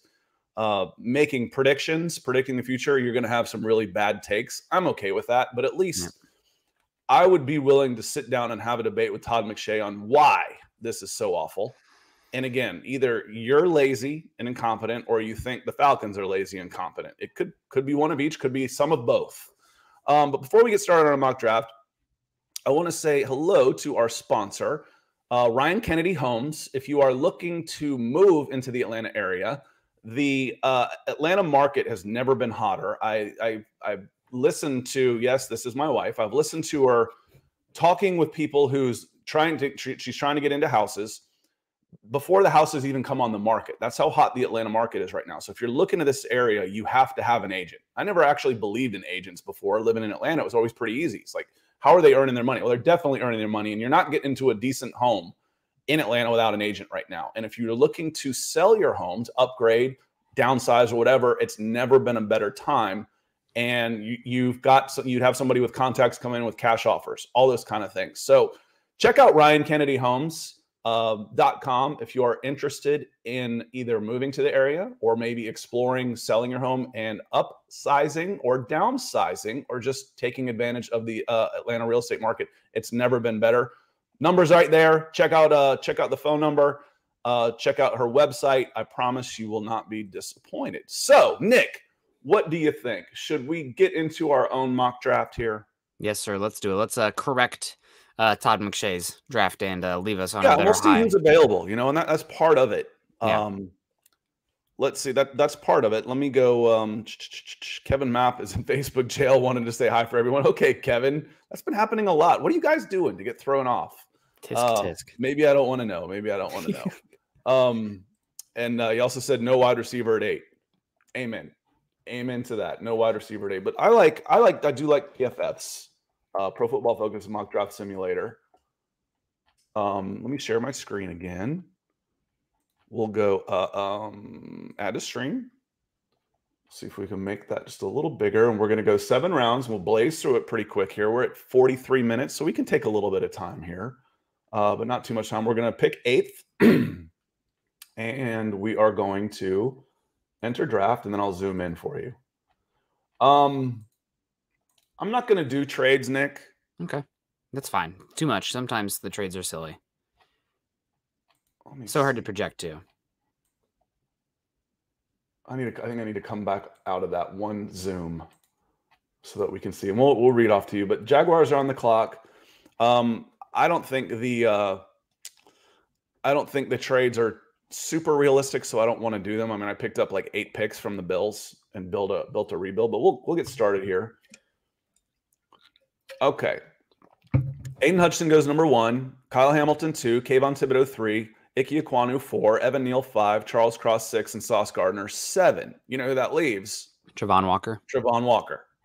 making predicting the future, you're going to have some really bad takes. I'm okay with that, but at least I would be willing to sit down and have a debate with Todd McShay on why this is so awful. And again, either you're lazy and incompetent, or you think the Falcons are lazy and incompetent. It could be one of each, could be some of both. But before we get started on our mock draft, I want to say hello to our sponsor, Ryan Kennedy Homes. If you are looking to move into the Atlanta area, the Atlanta market has never been hotter. I've listened to, yes, this is my wife. I've listened to her talking with people she's trying to get into houses before the houses even come on the market. That's how hot the Atlanta market is right now. So if you're looking at this area, you have to have an agent. I never actually believed in agents before. Living in Atlanta, it was always pretty easy. It's like, how are they earning their money? Well, they're definitely earning their money, and you're not getting into a decent home in Atlanta without an agent right now. And if you're looking to sell your home, to upgrade, downsize, or whatever, it's never been a better time. And you'd have somebody with contacts come in with cash offers, all those kind of things. So check out RyanKennedyHomes.com if you are interested in either moving to the area or maybe exploring selling your home and upsizing or downsizing or just taking advantage of the Atlanta real estate market. It's never been better. Numbers right there. Check out the phone number. Check out her website. I promise you will not be disappointed. So, Nick, what do you think? Should we get into our own mock draft here? Yes, sir. Let's do it. Let's correct Todd McShay's draft and leave us on a better we'll see high. who's available, and that's part of it. Let's see, that's part of it. Let me go. Kevin Mapp is in Facebook jail, wanted to say hi for everyone. Okay, Kevin, that's been happening a lot. What are you guys doing to get thrown off? Tisk. Maybe I don't want to know. And he also said no wide receiver at 8. Amen to that. No wide receiver at 8. But I do like PFF's Pro Football Focus Mock Draft Simulator. Let me share my screen again. We'll go add a stream. See if we can make that just a little bigger. And we're going to go 7 rounds. We'll blaze through it pretty quick here. We're at 43 minutes, so we can take a little bit of time here, but not too much time. We're going to pick 8th, and we are going to enter draft, and then I'll zoom in for you. I'm not going to do trades, Nick. Okay, that's fine. Too much. Sometimes the trades are silly. So hard to project too. I think I need to come back out of that one zoom so that we can see. And we'll read off to you. But Jaguars are on the clock. I don't think the trades are super realistic, so I don't want to do them. I mean, I picked up like 8 picks from the Bills and built a rebuild, but we'll get started here. Okay. Aiden Hutchinson goes number 1, Kyle Hamilton 2, Kayvon Thibodeau 3, Ike Ekwonu 4, Evan Neal 5, Charles Cross 6, and Sauce Gardner 7. You know who that leaves? Tron Walker.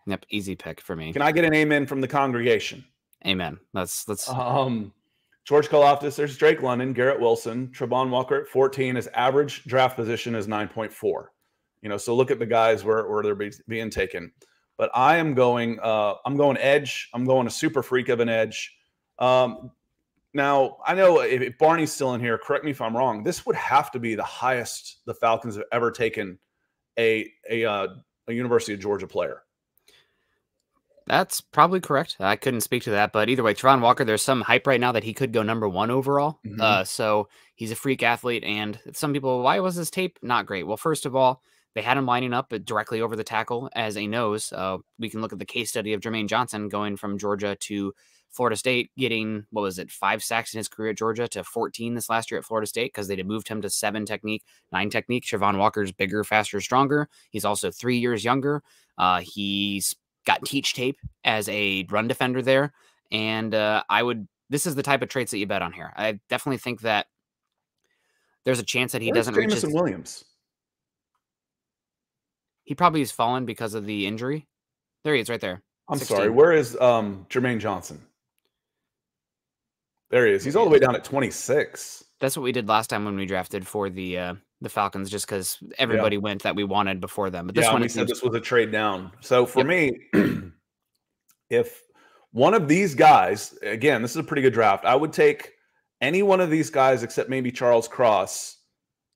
Yep, easy pick for me. Can I get an amen from the congregation? Amen. Let's. George Kalafdis, there's Drake London, Garrett Wilson, Travon Walker at 14. His average draft position is 9.4. So look at the guys where they're being taken. But I'm going edge. I'm going a super freak of an edge. Now, I know if Barney's still in here, correct me if I'm wrong, this would have to be the highest the Falcons have ever taken a University of Georgia player. That's probably correct. I couldn't speak to that, but either way, Tron Walker, there's some hype right now that he could go #1 overall. So he's a freak athlete, and some people, why was his tape not great? Well, first of all, they had him lining up directly over the tackle as a nose. We can look at the case study of Jermaine Johnson going from Georgia to Florida State, getting, 5 sacks in his career at Georgia to 14 this last year at Florida State because they'd moved him to 7 technique, 9 technique. Travon Walker's bigger, faster, stronger. He's also 3 years younger. He's got teach tape as a run defender there. And this is the type of traits that you bet on here. I definitely think that there's a chance that he doesn't reach Jameson Williams. He probably has fallen because of the injury. There he is right there. I'm 16. sorry. Where is Jermaine Johnson? There he is. He's all the way down at 26. That's what we did last time when we drafted for the Falcons, just because everybody went that we wanted before them. But this one, we said this was a trade down. So for me, if one of these guys, again, this is a pretty good draft. I would take any one of these guys except maybe Charles Cross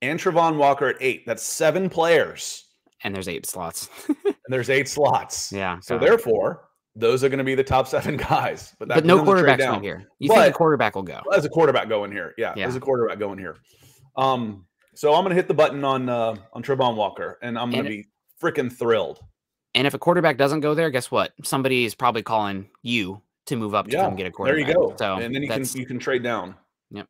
and Travon Walker at 8. That's 7 players. And there's 8 slots. And there's 8 slots. Yeah. So therefore, those are going to be the top 7 guys. But no quarterbacks down here. You think a quarterback will go? As a quarterback going here. Yeah. As a quarterback going here. So I'm going to hit the button on Travon Walker, and I'm going to be freaking thrilled. And if a quarterback doesn't go there, guess what? Somebody is probably calling you to move up to come get a quarterback. There you go. So and then you can trade down. Yep.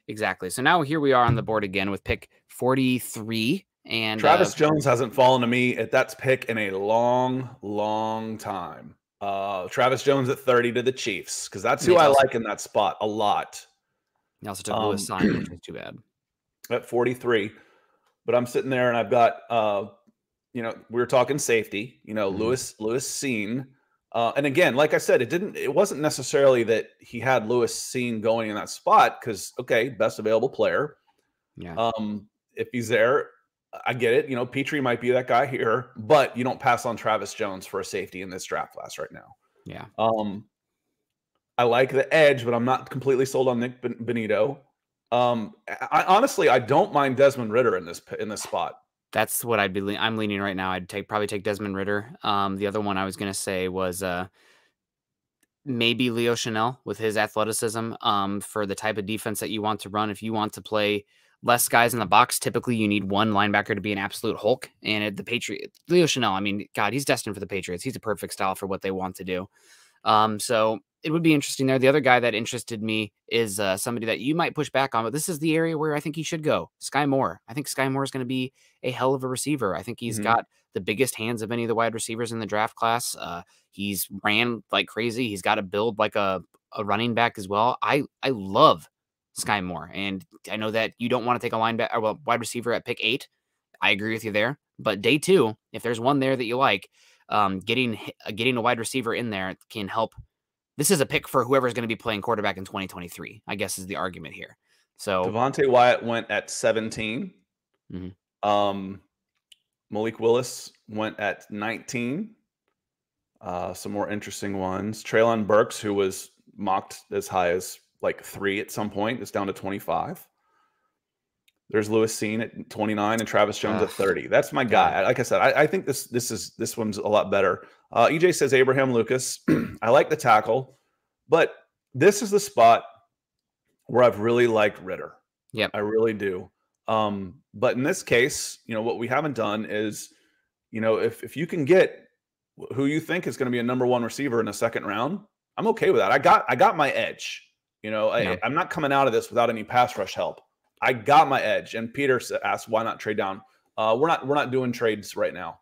Exactly. So now here we are on the board again with pick 43. And Travis Jones hasn't fallen to me at that pick in a long, long time. Travis Jones at 30 to the Chiefs, because that's who I like in that spot a lot. He also took Lewis Sign, which is too bad. At 43. But I'm sitting there and I've got we were talking safety, Lewis Seen. And again, like I said, it wasn't necessarily that he had Lewis Seen going in that spot, because best available player. Yeah. If he's there, I get it. Petrie might be that guy here, but you don't pass on Travis Jones for a safety in this draft class right now. Yeah. I like the edge, but I'm not completely sold on Nick Benito. Honestly, I don't mind Desmond Ridder in this spot. That's what I'm leaning right now. I'd probably take Desmond Ridder. The other one I was going to say was maybe Leo Chanel with his athleticism for the type of defense that you want to run. If you want to play less guys in the box, typically you need one linebacker to be an absolute Hulk. And at the Patriots, Leo Chanel, I mean, God, he's destined for the Patriots. He's a perfect style for what they want to do. So it would be interesting there. The other guy that interested me is somebody that you might push back on, but this is the area where I think he should go. Skye Moore. I think Skye Moore is going to be a hell of a receiver. I think he's got the biggest hands of any of the wide receivers in the draft class. He's ran like crazy. He's got a build like a running back as well. I love Skye Moore, and I know that you don't want to take a linebacker or wide receiver at pick 8. I agree with you there. But day 2, if there's one there that you like, getting a wide receiver in there can help. This is a pick for whoever's going to be playing quarterback in 2023, I guess is the argument here. So Devontae Wyatt went at 17. Malik Willis went at 19. Some more interesting ones. Treylon Burks, who was mocked as high as like 3 at some point, is down to 25. There's Lewis Seen at 29 and Travis Jones at 30. That's my guy. Like I said, I think this one's a lot better. EJ says Abraham Lucas. I like the tackle, but this is the spot where I've really liked Ridder. Yep. I really do. But in this case, what we haven't done is, if you can get who you think is going to be a #1 receiver in the 2nd round, I'm okay with that. I got my edge. I'm not coming out of this without any pass rush help. I got my edge. And Peter asked, why not trade down? We're not doing trades right now.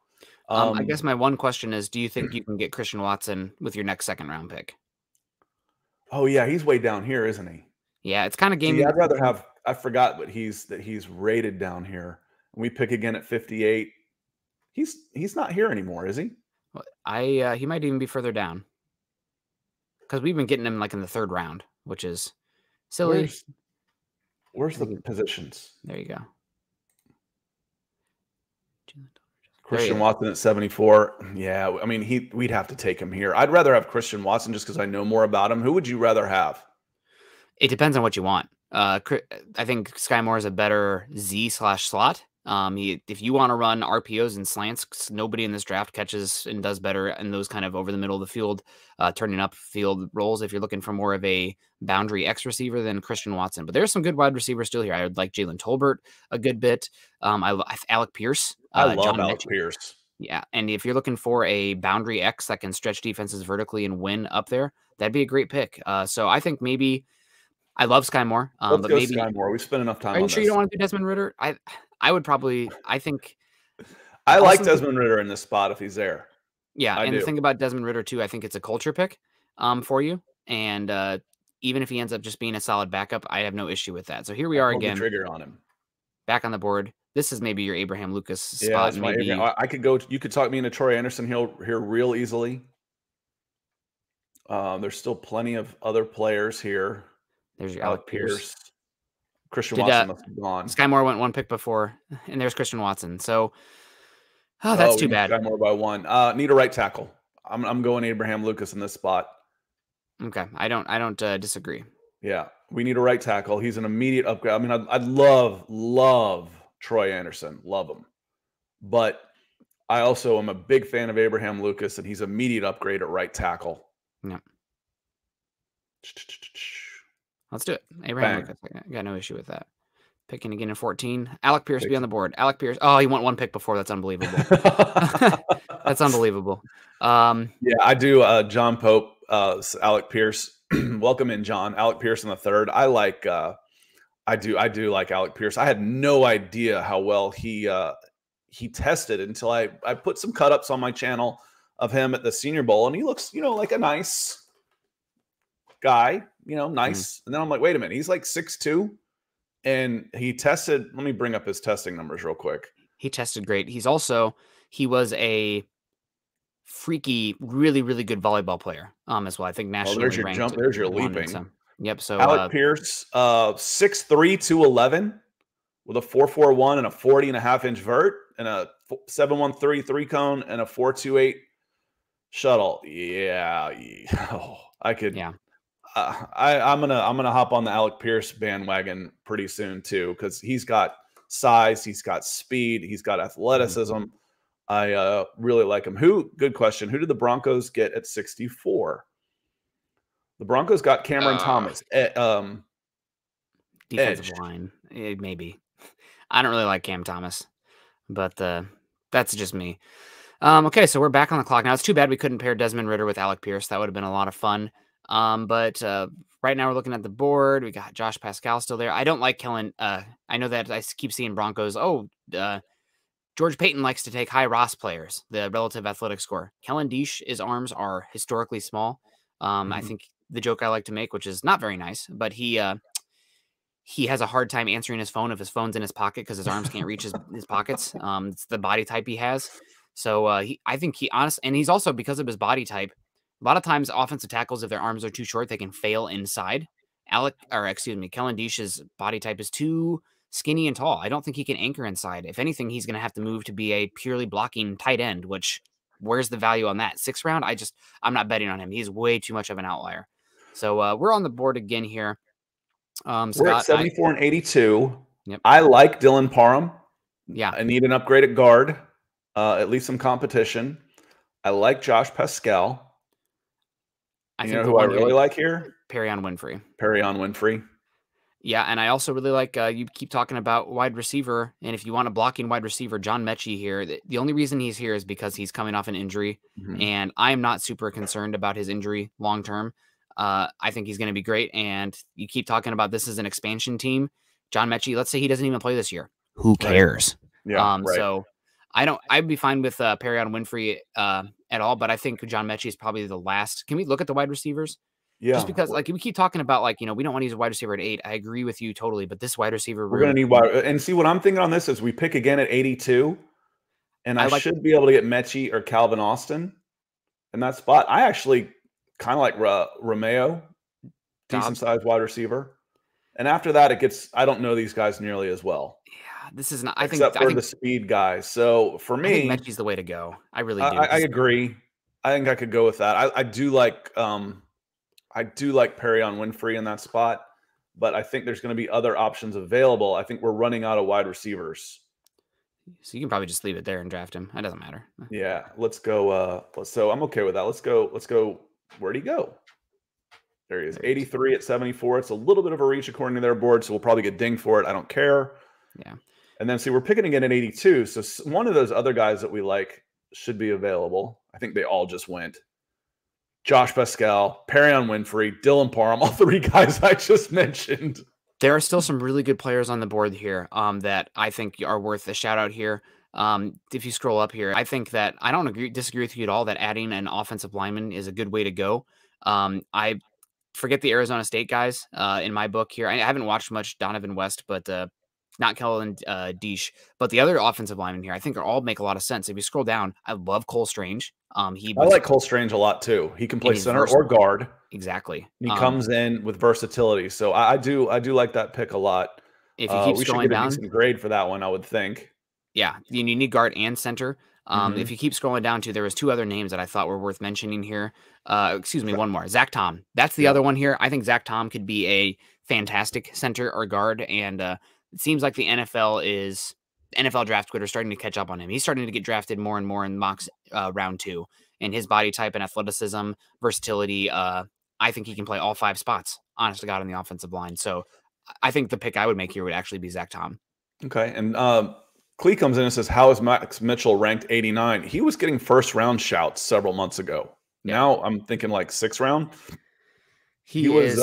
I guess my one question is, do you think you can get Christian Watson with your next 2nd round pick? Oh yeah, he's way down here, isn't he? Yeah, it's kind of game. I'd rather have. I forgot that he's rated down here. We pick again at 58. He's not here anymore, is he? He might even be further down because we've been getting him like in the 3rd round, which is silly. Where's the positions? There you go. Christian Watson at 74. Yeah, I mean, we'd have to take him here. I'd rather have Christian Watson just because I know more about him. Who would you rather have? It depends on what you want. I think Skye Moore is a better Z/slot. If you want to run RPOs and slants, nobody in this draft catches and does better in those kind of over the middle of the field, turning up field roles. If you're looking for more of a boundary X receiver than Christian Watson, but there's some good wide receivers still here. I would like Jalen Tolbert a good bit. Alec Pierce. I love John Alec Mechie. Pierce. Yeah, and if you're looking for a boundary X that can stretch defenses vertically and win up there, that'd be a great pick. So I think maybe I love Skye Moore, Let's but go maybe Skye Moore. We spent enough time are you on sure this. you don't want to do Desmond Ridder? I would probably. I like Desmond Ridder in this spot if he's there. Yeah, and the thing about Desmond Ridder too, I think it's a culture pick for you, and even if he ends up just being a solid backup, I have no issue with that. So here we are again, trigger on him, back on the board. This is maybe your Abraham Lucas spot. Yeah, that's maybe I could go. You could talk me into Troy Anderson here real easily. There's still plenty of other players here. There's your Alec Pierce. Christian Watson must have gone. Skye Moore went one pick before, and there's Christian Watson. So, that's too bad. Skye Moore by one. Need a right tackle. I'm going Abraham Lucas in this spot. Okay, I don't disagree. Yeah, we need a right tackle. He's an immediate upgrade. I mean, I'd love Troy Anderson, love him, but I also am a big fan of Abraham Lucas, and he's an immediate upgrade at right tackle. Yeah. Let's do it. Abraham Lucas. I got no issue with that. Picking again in 14. Alec Pierce be on the board. Alec Pierce. Oh, he went one pick before. That's unbelievable. That's unbelievable. Yeah, I do. John Pope, Alec Pierce. Welcome in, John. Alec Pierce in the third. I like. I do like Alec Pierce. I had no idea how well he tested until I put some cut ups on my channel of him at the Senior Bowl, and he looks, like a nice guy, nice. And then I'm like, wait a minute, he's like 6'2", and he tested. Let me bring up his testing numbers real quick. He tested great. He was a freaky, really, really good volleyball player as well. I think nationally there's your ranked. Jump. There's your leaping. So, yep. So Alec Pierce, 6'3", 211, with a 4.41 and a 40.5-inch vert, and a 7.13 3-cone and a 4.28 shuttle. Yeah. Oh, I could. Yeah. I'm gonna hop on the Alec Pierce bandwagon pretty soon too, because he's got size, he's got speed, he's got athleticism. I really like him. Good question. Who did the Broncos get at 64? The Broncos got Cameron Thomas at defensive edge. line. Maybe. I don't really like Cam Thomas, but that's just me. Okay, so we're back on the clock now. It's too bad we couldn't pair Desmond Ridder with Alec Pierce. That would have been a lot of fun. But right now we're looking at the board. We got Josh Pascal still there. I don't like Kellen. I know that I keep seeing Broncos. George Payton likes to take high Ross players, the relative athletic score. Kellen Diesch's arms are historically small. I think the joke I like to make, which is not very nice, but he has a hard time answering his phone if his phone's in his pocket because his arms can't reach his pockets. It's the body type he has. So I think and he's also, because of his body type, a lot of times offensive tackles, if their arms are too short, they can fail inside. Kellen Diesch's body type is too skinny and tall. I don't think he can anchor inside. If anything, he's going to have to move to be a purely blocking tight end, which where's the value on that? 6th round? I'm not betting on him. He's way too much of an outlier. So we're on the board again here. Scott, we're at 74 and 82. Yep. I like Dylan Parham. Yeah. I need an upgrade at guard, at least some competition. I like Josh Pascal. You know who I really like here? Perrion Winfrey. Yeah, and I also really like, you keep talking about wide receiver, and if you want a blocking wide receiver, John Mechie here, the only reason he's here is because he's coming off an injury, and I am not super concerned about his injury long-term. I think he's going to be great, and you keep talking about this as an expansion team. John Mechie, let's say he doesn't even play this year. Who cares? Right. Yeah, So I'd be fine with Perrion Winfrey at all, but I think John Mechie is probably the last. Can we look at the wide receivers? Yeah. Just because, we keep talking about, we don't want to use a wide receiver at 8. I agree with you totally, but this wide receiver, we're going to need wide. And see, what I'm thinking on this is we pick again at 82, and I should be able to get Mechie or Calvin Austin in that spot. I actually kind of like Romeo, decent-sized wide receiver. And after that, it gets, I don't know these guys nearly as well. Yeah, this is not, except for the speed guys. So for me, I think Mechie's the way to go. I really do. I agree. I think I could go with that. I do like Perrion Winfrey in that spot. but I think there's going to be other options available. I think we're running out of wide receivers. So you can probably just leave it there and draft him. It doesn't matter. Yeah, let's go. So I'm okay with that. Let's go. Where'd he go? There he is. 83 at 74. It's a little bit of a reach according to their board, so we'll probably get dinged for it. I don't care. Yeah. And then see, we're picking again at 82. So one of those other guys that we like should be available. I think they all just went. Josh Pascal, Perion Winfrey, Dylan Parham, all three guys I just mentioned. There are still some really good players on the board here that I think are worth a shout out here. If you scroll up here, I think that I don't disagree with you at all that adding an offensive lineman is a good way to go. I forget the Arizona State guys in my book here. I haven't watched much Donovan West, but not Kellen Deesh. But the other offensive linemen here, I think, all make a lot of sense. If you scroll down, I love Cole Strange. I like Cole Strange a lot too. He can play center or guard. Exactly. He comes in with versatility, so I do like that pick a lot. If you keep scrolling down, a decent grade for that one, I would think. Yeah, you need guard and center. If you keep scrolling down to, there was two other names that I thought were worth mentioning here. Excuse me, one more. Zach Tom. That's the other one here. I think Zach Tom could be a fantastic center or guard, and it seems like the NFL draft Twitter starting to catch up on him. He's starting to get drafted more and more in mocks round 2, and his body type and athleticism, versatility. I think he can play all 5 spots, honest to God, on the offensive line. So I think the pick I would make here would actually be Zach Tom. Okay, and Clee comes in and says, how is Max Mitchell ranked 89? He was getting first-round shouts several months ago. Yeah. Now I'm thinking like 6th round. He was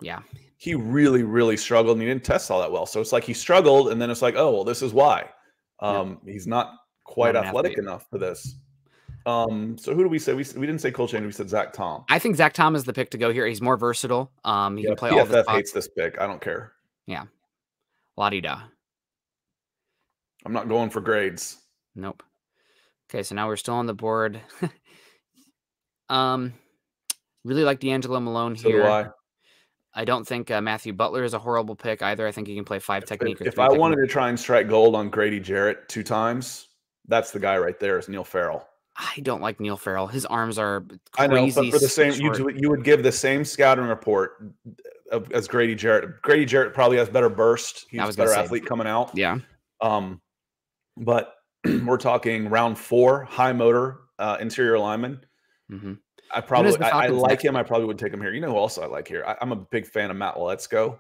yeah. He really, really struggled, and he didn't test all that well. So it's like he struggled, and then it's like, oh, well, this is why. He's not quite athletic enough for this. So who do we say? We didn't say Cole Strange. We said Zach Tom. I think Zach Tom is the pick to go here. He's more versatile. He can play PFF all the spots. hates this pick. I don't care. Yeah. La-di-da. I'm not going for grades. Nope. Okay, so now we're still on the board. Really like D'Angelo Malone here. So do I. I don't think Matthew Butler is a horrible pick either. I think he can play 5 technique. If I wanted to try and strike gold on Grady Jarrett 2 times, that's the guy right there. Is Neil Farrell. I don't like Neil Farrell. His arms are crazy. I know, but for the same, you would give the same scouting report as Grady Jarrett. Grady Jarrett probably has better burst. He's a better athlete coming out. Yeah. But we're talking round 4, high motor interior lineman. Mm-hmm. I like him. I probably would take him here. You know who else I like here? I'm a big fan of Matt Waletzko.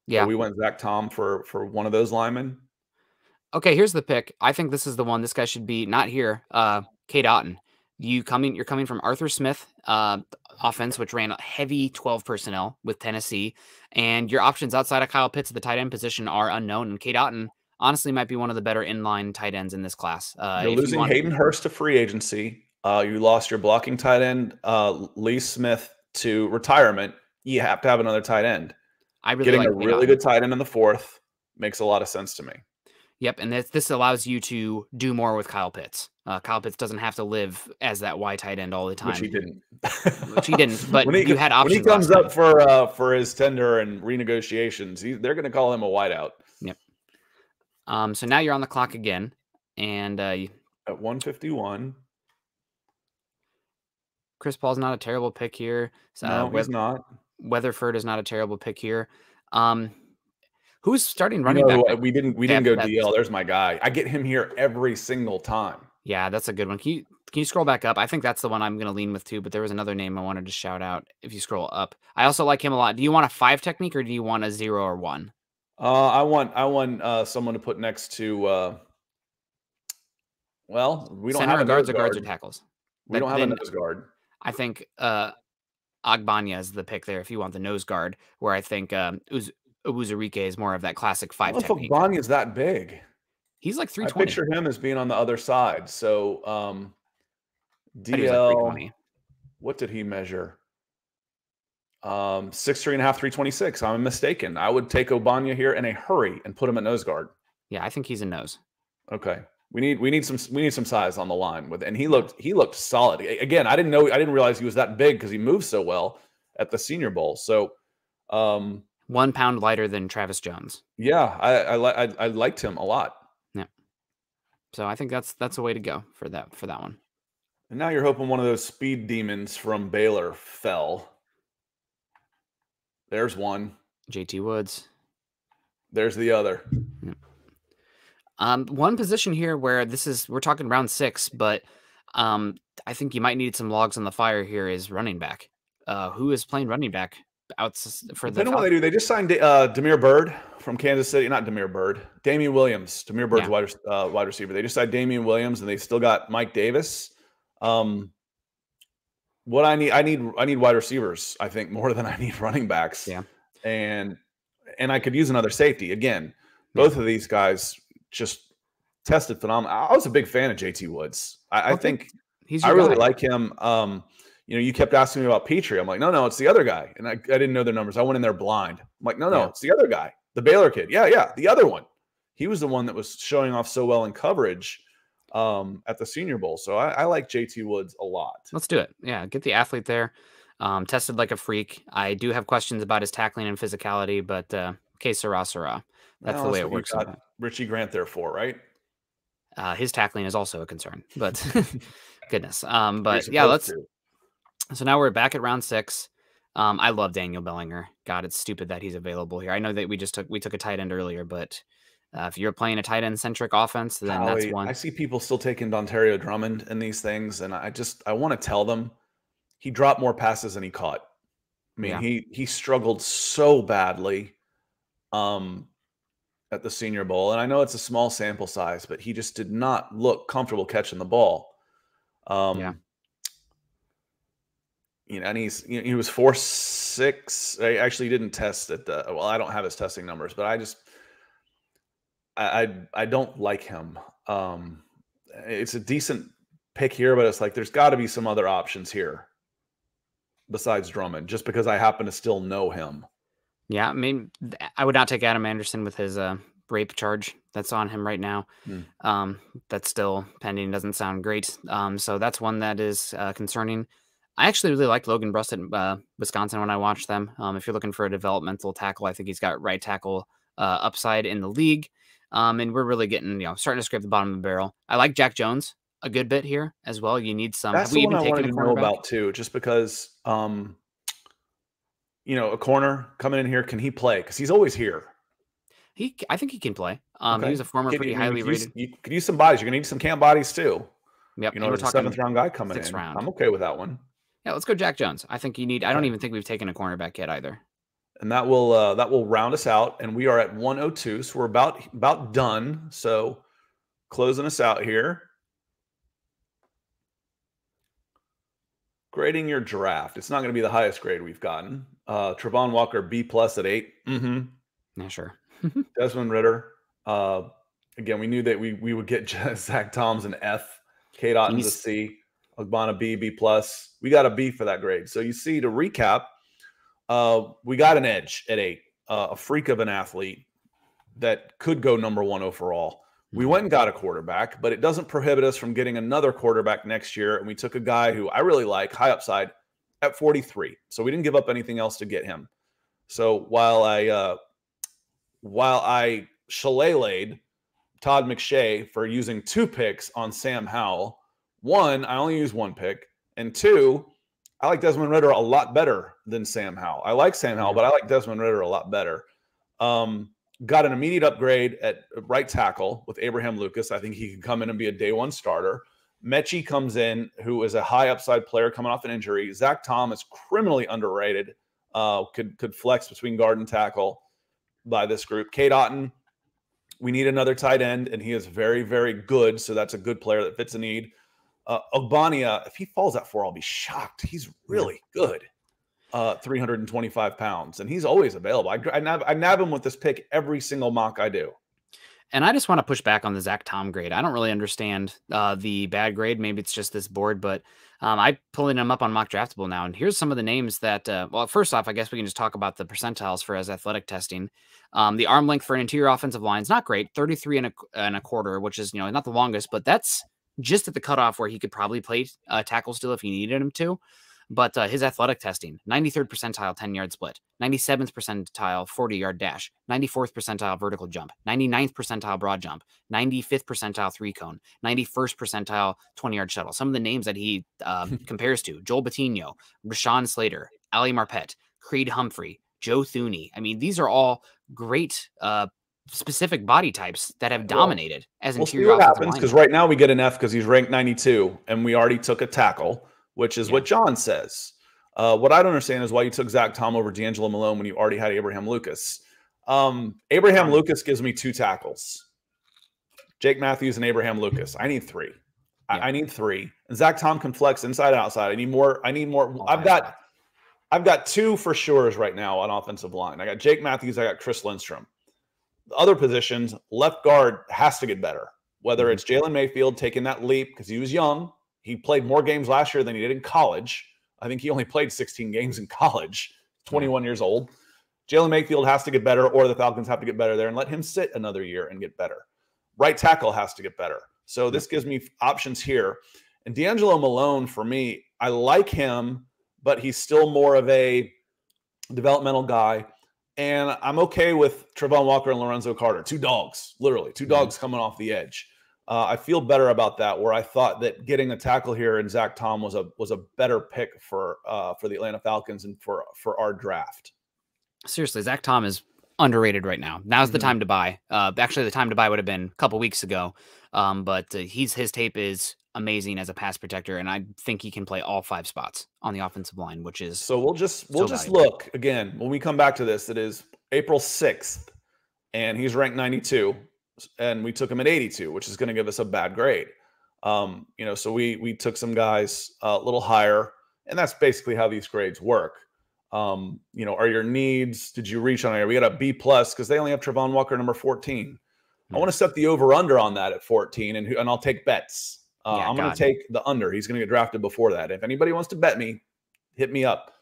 Yeah. So we went Zach Tom for one of those linemen. Okay, here's the pick. I think this is the one. This guy should be not here. Cade Otton. You're coming from Arthur Smith offense, which ran a heavy 12 personnel with Tennessee, and your options outside of Kyle Pitts at the tight end position are unknown. And Cade Otton honestly might be one of the better inline tight ends in this class. You're losing Hayden Hurst to free agency. You lost your blocking tight end, Lee Smith, to retirement. You have to have another tight end. Getting a really good tight end in the 4th makes a lot of sense to me. Yep, and this allows you to do more with Kyle Pitts. Kyle Pitts doesn't have to live as that Y tight end all the time. Which he didn't. But you had options. When he comes up for his tender and renegotiations, they're going to call him a wideout. Yep. So now you're on the clock again, and at 151. Chris Paul's not a terrible pick here. No, he's not. Weatherford is not a terrible pick here. Who's starting running back? We didn't go DL. There's my guy. I get him here every single time. Yeah, that's a good one. Can you scroll back up? I think that's the one I'm going to lean with too, but there was another name I wanted to shout out if you scroll up. I also like him a lot. Do you want a 5 technique or do you want a 0 or 1? I want someone to put next to we don't center have or guards or guards or tackles. We don't have a nose guard. I think Agbanya is the pick there if you want the nose guard, where I think Uzurike is more of that classic 5 technique. Agbanya is that big. He's like 320. I picture him as being on the other side. So DL, like what did he measure? 6'3.5", 326. I'm mistaken. I would take Agbanya here in a hurry and put him at nose guard. Yeah, I think he's a nose. Okay. We need some size on the line and he looked solid. Again, I didn't realize he was that big because he moved so well at the Senior Bowl. So 1 pound lighter than Travis Jones. Yeah, I liked him a lot. Yeah. So I think that's a way to go for that one. And now you're hoping one of those speed demons from Baylor fell. There's one. JT Woods. There's the other. One position here where we're talking round 6, but I think you might need some logs on the fire here is running back. Who is playing running back out for the Depending on what they do, they just signed Damiere Byrd from Kansas City. Not Damiere Byrd, Damian Williams. Damiere Byrd's wide receiver. They just signed Damian Williams, and they still got Mike Davis. What I need wide receivers, I think, more than I need running backs. Yeah. And I could use another safety. Again, both of these guys just tested phenomenal. I was a big fan of JT Woods. I think I really like him. You kept asking me about Petrie. I'm like, no, it's the other guy. And I didn't know their numbers. I went in there blind. I'm like, no, it's the other guy. The Baylor kid. Yeah, the other one. He was the one that was showing off so well in coverage at the Senior Bowl. So I like JT Woods a lot. Let's do it. Yeah, get the athlete there. Tested like a freak. I do have questions about his tackling and physicality, but que sera, sera. That's the way it works. Richie Grant there for, right? His tackling is also a concern, but goodness. But yeah, so now we're back at round 6. I love Daniel Bellinger. God, it's stupid that he's available here. I know that we took a tight end earlier, but if you're playing a tight end centric offense, then that's one. I see people still taking Dontario Drummond in these things, and I want to tell them he dropped more passes than he caught. I mean, he struggled so badly at the Senior Bowl, and I know it's a small sample size, but he just did not look comfortable catching the ball. And he was 4.6. I actually didn't test it. I don't have his testing numbers, but I don't like him. It's a decent pick here, but it's like there's got to be some other options here besides Drummond, just because I happen to still know him. Yeah, I mean, I would not take Adam Anderson with his rape charge that's on him right now. That's still pending. Doesn't sound great. So that's one that is concerning. I actually really liked Logan Bruss at Wisconsin when I watched them. If you're looking for a developmental tackle, I think he's got right tackle upside in the league. And we're really getting, starting to scrape the bottom of the barrel. I like Jack Jones a good bit here as well. You need some. That's the one I wanted to know about too, just because, a corner coming in here, can he play? Because he's always here. I think he can play. He was a former pretty highly rated. You could use some bodies. You're going to need some camp bodies too. Yep. We're talking 7th round guy coming in. Round. I'm okay with that one. Yeah, let's go Jack Jones. I think you need. I don't even think we've taken a cornerback yet either. And that will round us out, and we are at 102, so we're about done. So closing us out here. Grading your draft. It's not going to be the highest grade we've gotten. Tron Walker B+ at 8. Yeah, sure. Desmond Ridder. Again, we knew that we would get Zach Tom's an F. Kate Otton's a C. Ogbonna B+. We got a B for that grade. So you see, to recap, we got an edge at 8. A freak of an athlete that could go number 1 overall. We went and got a quarterback, but it doesn't prohibit us from getting another quarterback next year. And we took a guy who I really like, high upside, at 43. So we didn't give up anything else to get him. So while I shillelagh'd Todd McShay for using 2 picks on Sam Howell, 1, I only used 1 pick, and 2, I like Desmond Ridder a lot better than Sam Howell. I like Sam Howell, but I like Desmond Ridder a lot better. Got an immediate upgrade at right tackle with Abraham Lucas. I think he can come in and be a day 1 starter. Mechie comes in, who is a high upside player coming off an injury. Zach Tom is criminally underrated. Could flex between guard and tackle by this group. Kate Otton, we need another tight end, and he is very, very good. So that's a good player that fits a need. Ogbonna, if he falls at 4, I'll be shocked. He's really good. 325 pounds, and he's always available. I nab him with this pick every single mock I do. And I just want to push back on the Zach Tom grade. I don't really understand the bad grade. Maybe it's just this board, but I pulling him up on Mock Draftable now. And here's some of the names that, well, first off, I guess we can just talk about the percentiles for his athletic testing. The arm length for an interior offensive line is not great, 33 and a quarter, which is, not the longest, but that's just at the cutoff where he could probably play tackle still if he needed him to. But his athletic testing, 93rd percentile 10-yard split, 97th percentile 40-yard dash, 94th percentile vertical jump, 99th percentile broad jump, 95th percentile 3-cone, 91st percentile 20-yard shuttle. Some of the names that he compares to: Joel Batinho, Rashawn Slater, Ali Marpet, Creed Humphrey, Joe Thuney. I mean, these are all great specific body types that have dominated as interior offensive linemen. We'll see what happens, because right now we get an F because he's ranked 92, and we already took a tackle, which is what John says. What I don't understand is why you took Zach Tom over D'Angelo Malone when you already had Abraham Lucas. Abraham Lucas gives me 2 tackles. Jake Matthews and Abraham Lucas. I need 3. I need 3. And Zach Tom can flex inside and outside. I need more. I've got 2 for sure right now on offensive line. I got Jake Matthews. I got Chris Lindstrom. The other positions, left guard has to get better. Whether it's Jalen Mayfield taking that leap because he was young. He played more games last year than he did in college. I think he only played 16 games in college, 21 years old. Jalen Mayfield has to get better, or the Falcons have to get better there and let him sit another year and get better. Right tackle has to get better. So this gives me options here. And D'Angelo Malone, for me, I like him, but he's still more of a developmental guy. And I'm okay with Tron Walker and Lorenzo Carter. 2 dogs, literally. 2 dogs coming off the edge. I feel better about that, where I thought that getting a tackle here in Zach Tom was a better pick for the Atlanta Falcons and for our draft. Seriously, Zach Tom is underrated right now. Now's the time to buy. Actually, the time to buy would have been a couple weeks ago. But his tape is amazing as a pass protector, and I think he can play all 5 spots on the offensive line, which is so we'll just look again when we come back to this. It is April 6th, and he's ranked 92, and we took him at 82, which is going to give us a bad grade. So we took some guys a little higher, and that's basically how these grades work. Are your needs? Did you reach on it? We got a B+ because they only have Tron Walker number 14. I want to set the over/under on that at 14, and I'll take bets. I'm going to take the under. He's going to get drafted before that. If anybody wants to bet me, hit me up.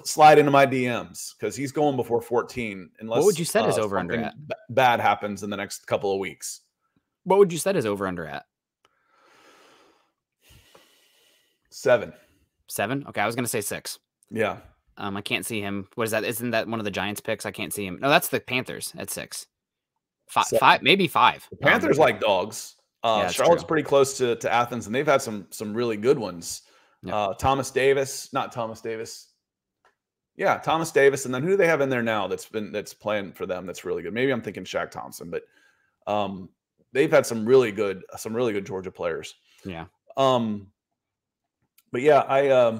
Slide into my DMs because he's going before 14. Unless what would you set his over/under at? Bad happens in the next couple of weeks. What would you set his over/under at? 7. 7? Okay, I was going to say 6. Yeah. I can't see him. What is that? Isn't that one of the Giants picks? I can't see him. No, that's the Panthers at 6. 5, maybe 5. The Panthers like dogs. Charlotte's pretty close to Athens, and they've had some really good ones. Yeah. Thomas Davis. Yeah, Thomas Davis. And then who do they have in there now that's playing for them that's really good? Maybe I'm thinking Shaq Thompson, but they've had some really good Georgia players. Yeah. But yeah, I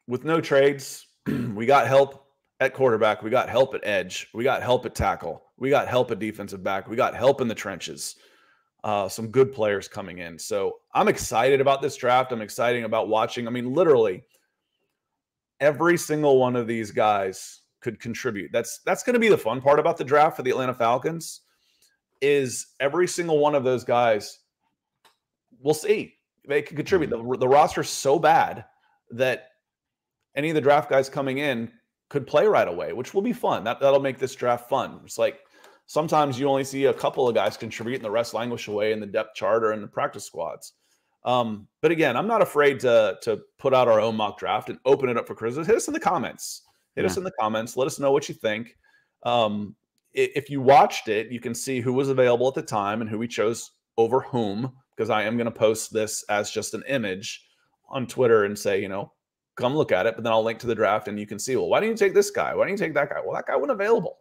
with no trades, we got help at quarterback, we got help at edge, we got help at tackle, we got help at defensive back, we got help in the trenches. Some good players coming in. So I'm excited about this draft. I'm excited about watching. I mean, literally every single one of these guys could contribute. That's going to be the fun part about the draft for the Atlanta Falcons is every single one of those guys, we'll see. They can contribute. The roster's so bad that any of the draft guys coming in could play right away, which will be fun. That'll make this draft fun. It's like sometimes you only see a couple of guys contribute and the rest languish away in the depth chart or in the practice squads. But again, I'm not afraid to put out our own mock draft and open it up for criticism. Hit us in the comments. Hit us in the comments. Let us know what you think. If you watched it, you can see who was available at the time and who we chose over whom, because I am going to post this as just an image on Twitter and say, come look at it. But then I'll link to the draft and you can see, well, why didn't you take this guy? Why didn't you take that guy? Well, that guy wasn't available.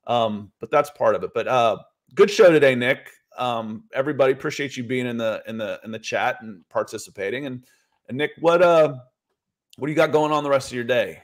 But that's part of it. But good show today, Nick. Everybody, appreciate you being in the chat and participating. And Nick, what do you got going on the rest of your day?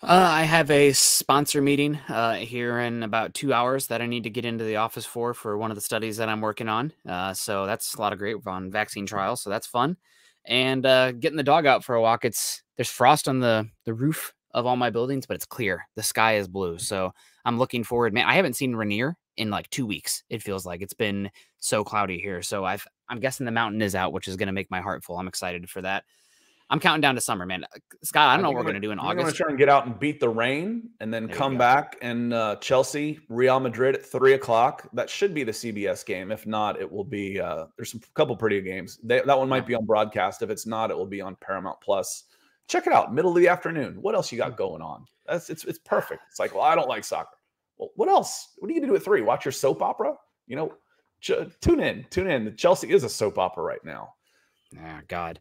I have a sponsor meeting here in about 2 hours that I need to get into the office for one of the studies that I'm working on. So that's a lot of great on vaccine trials. So that's fun. And getting the dog out for a walk. There's frost on the roof of all my buildings, but it's clear. The sky is blue. So I'm looking forward, man. I haven't seen Rainier in like 2 weeks. It feels like it's been so cloudy here. So I'm guessing the mountain is out, which is going to make my heart full. I'm excited for that. I'm counting down to summer, man. Scott, I don't know what we're going to do in August. I'm going to try and get out and beat the rain and then come back and Chelsea, Real Madrid at 3:00. That should be the CBS game. If not, it will be there's a couple pretty games. That one might be on broadcast. If it's not, it will be on Paramount Plus. Check it out, middle of the afternoon. What else you got going on? It's perfect. It's like, well, I don't like soccer. Well, what else? What are you going to do at 3? Watch your soap opera? Tune in. Chelsea is a soap opera right now. Oh, God.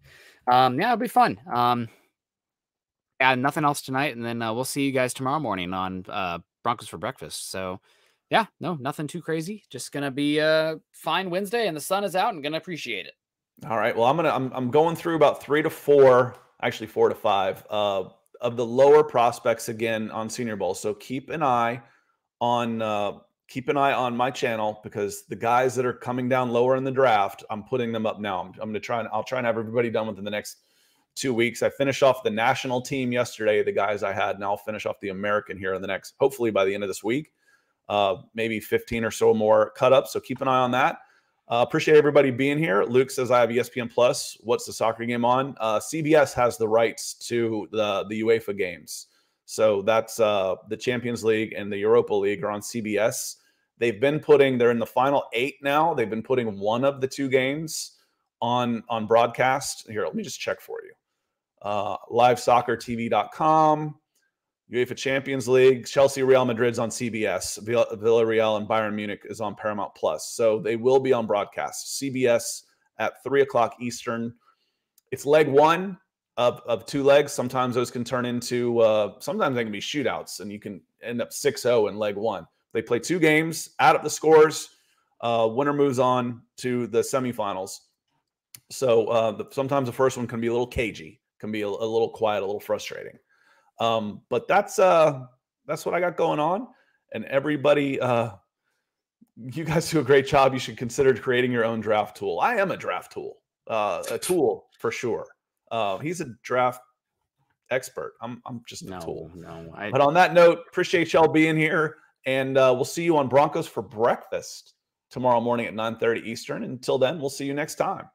Yeah, it'll be fun. Yeah, nothing else tonight, and then we'll see you guys tomorrow morning on Broncos for breakfast. So, yeah, no, nothing too crazy. Just gonna be a fine Wednesday, and the sun is out, and gonna appreciate it. All right. Well, I'm going through about 3 to 4, actually 4 to 5 of the lower prospects again on Senior Bowl. So keep an eye on my channel, because the guys that are coming down lower in the draft, I'm putting them up now. I'll try and have everybody done within the next 2 weeks. I finished off the national team yesterday, the guys I had. Now I'll finish off the American here in the next, hopefully by the end of this week. Maybe 15 or so more cut up. So keep an eye on that. Appreciate everybody being here. Luke says, I have ESPN Plus. What's the soccer game on? CBS has the rights to the UEFA games. So that's the Champions League and the Europa League are on CBS. They're in the final 8 now. They've been putting one of the 2 games on broadcast. Here, let me just check for you. LiveSoccerTV.com. UEFA Champions League, Chelsea, Real Madrid's on CBS. Villarreal and Bayern Munich is on Paramount Plus. So they will be on broadcast. CBS at 3 o'clock Eastern. It's leg 1 of 2 legs. Sometimes those can turn into, sometimes they can be shootouts, and you can end up 6-0 in leg 1. They play 2 games, add up the scores. Winner moves on to the semifinals. So sometimes the first one can be a little cagey, can be a little quiet, a little frustrating. But that's what I got going on. And everybody, you guys do a great job. You should consider creating your own draft tool. I am a draft tool, a tool for sure. He's a draft expert. I'm just a tool. But on that note, appreciate y'all being here, and we'll see you on Broncos for breakfast tomorrow morning at 9:30 Eastern. Until then, we'll see you next time.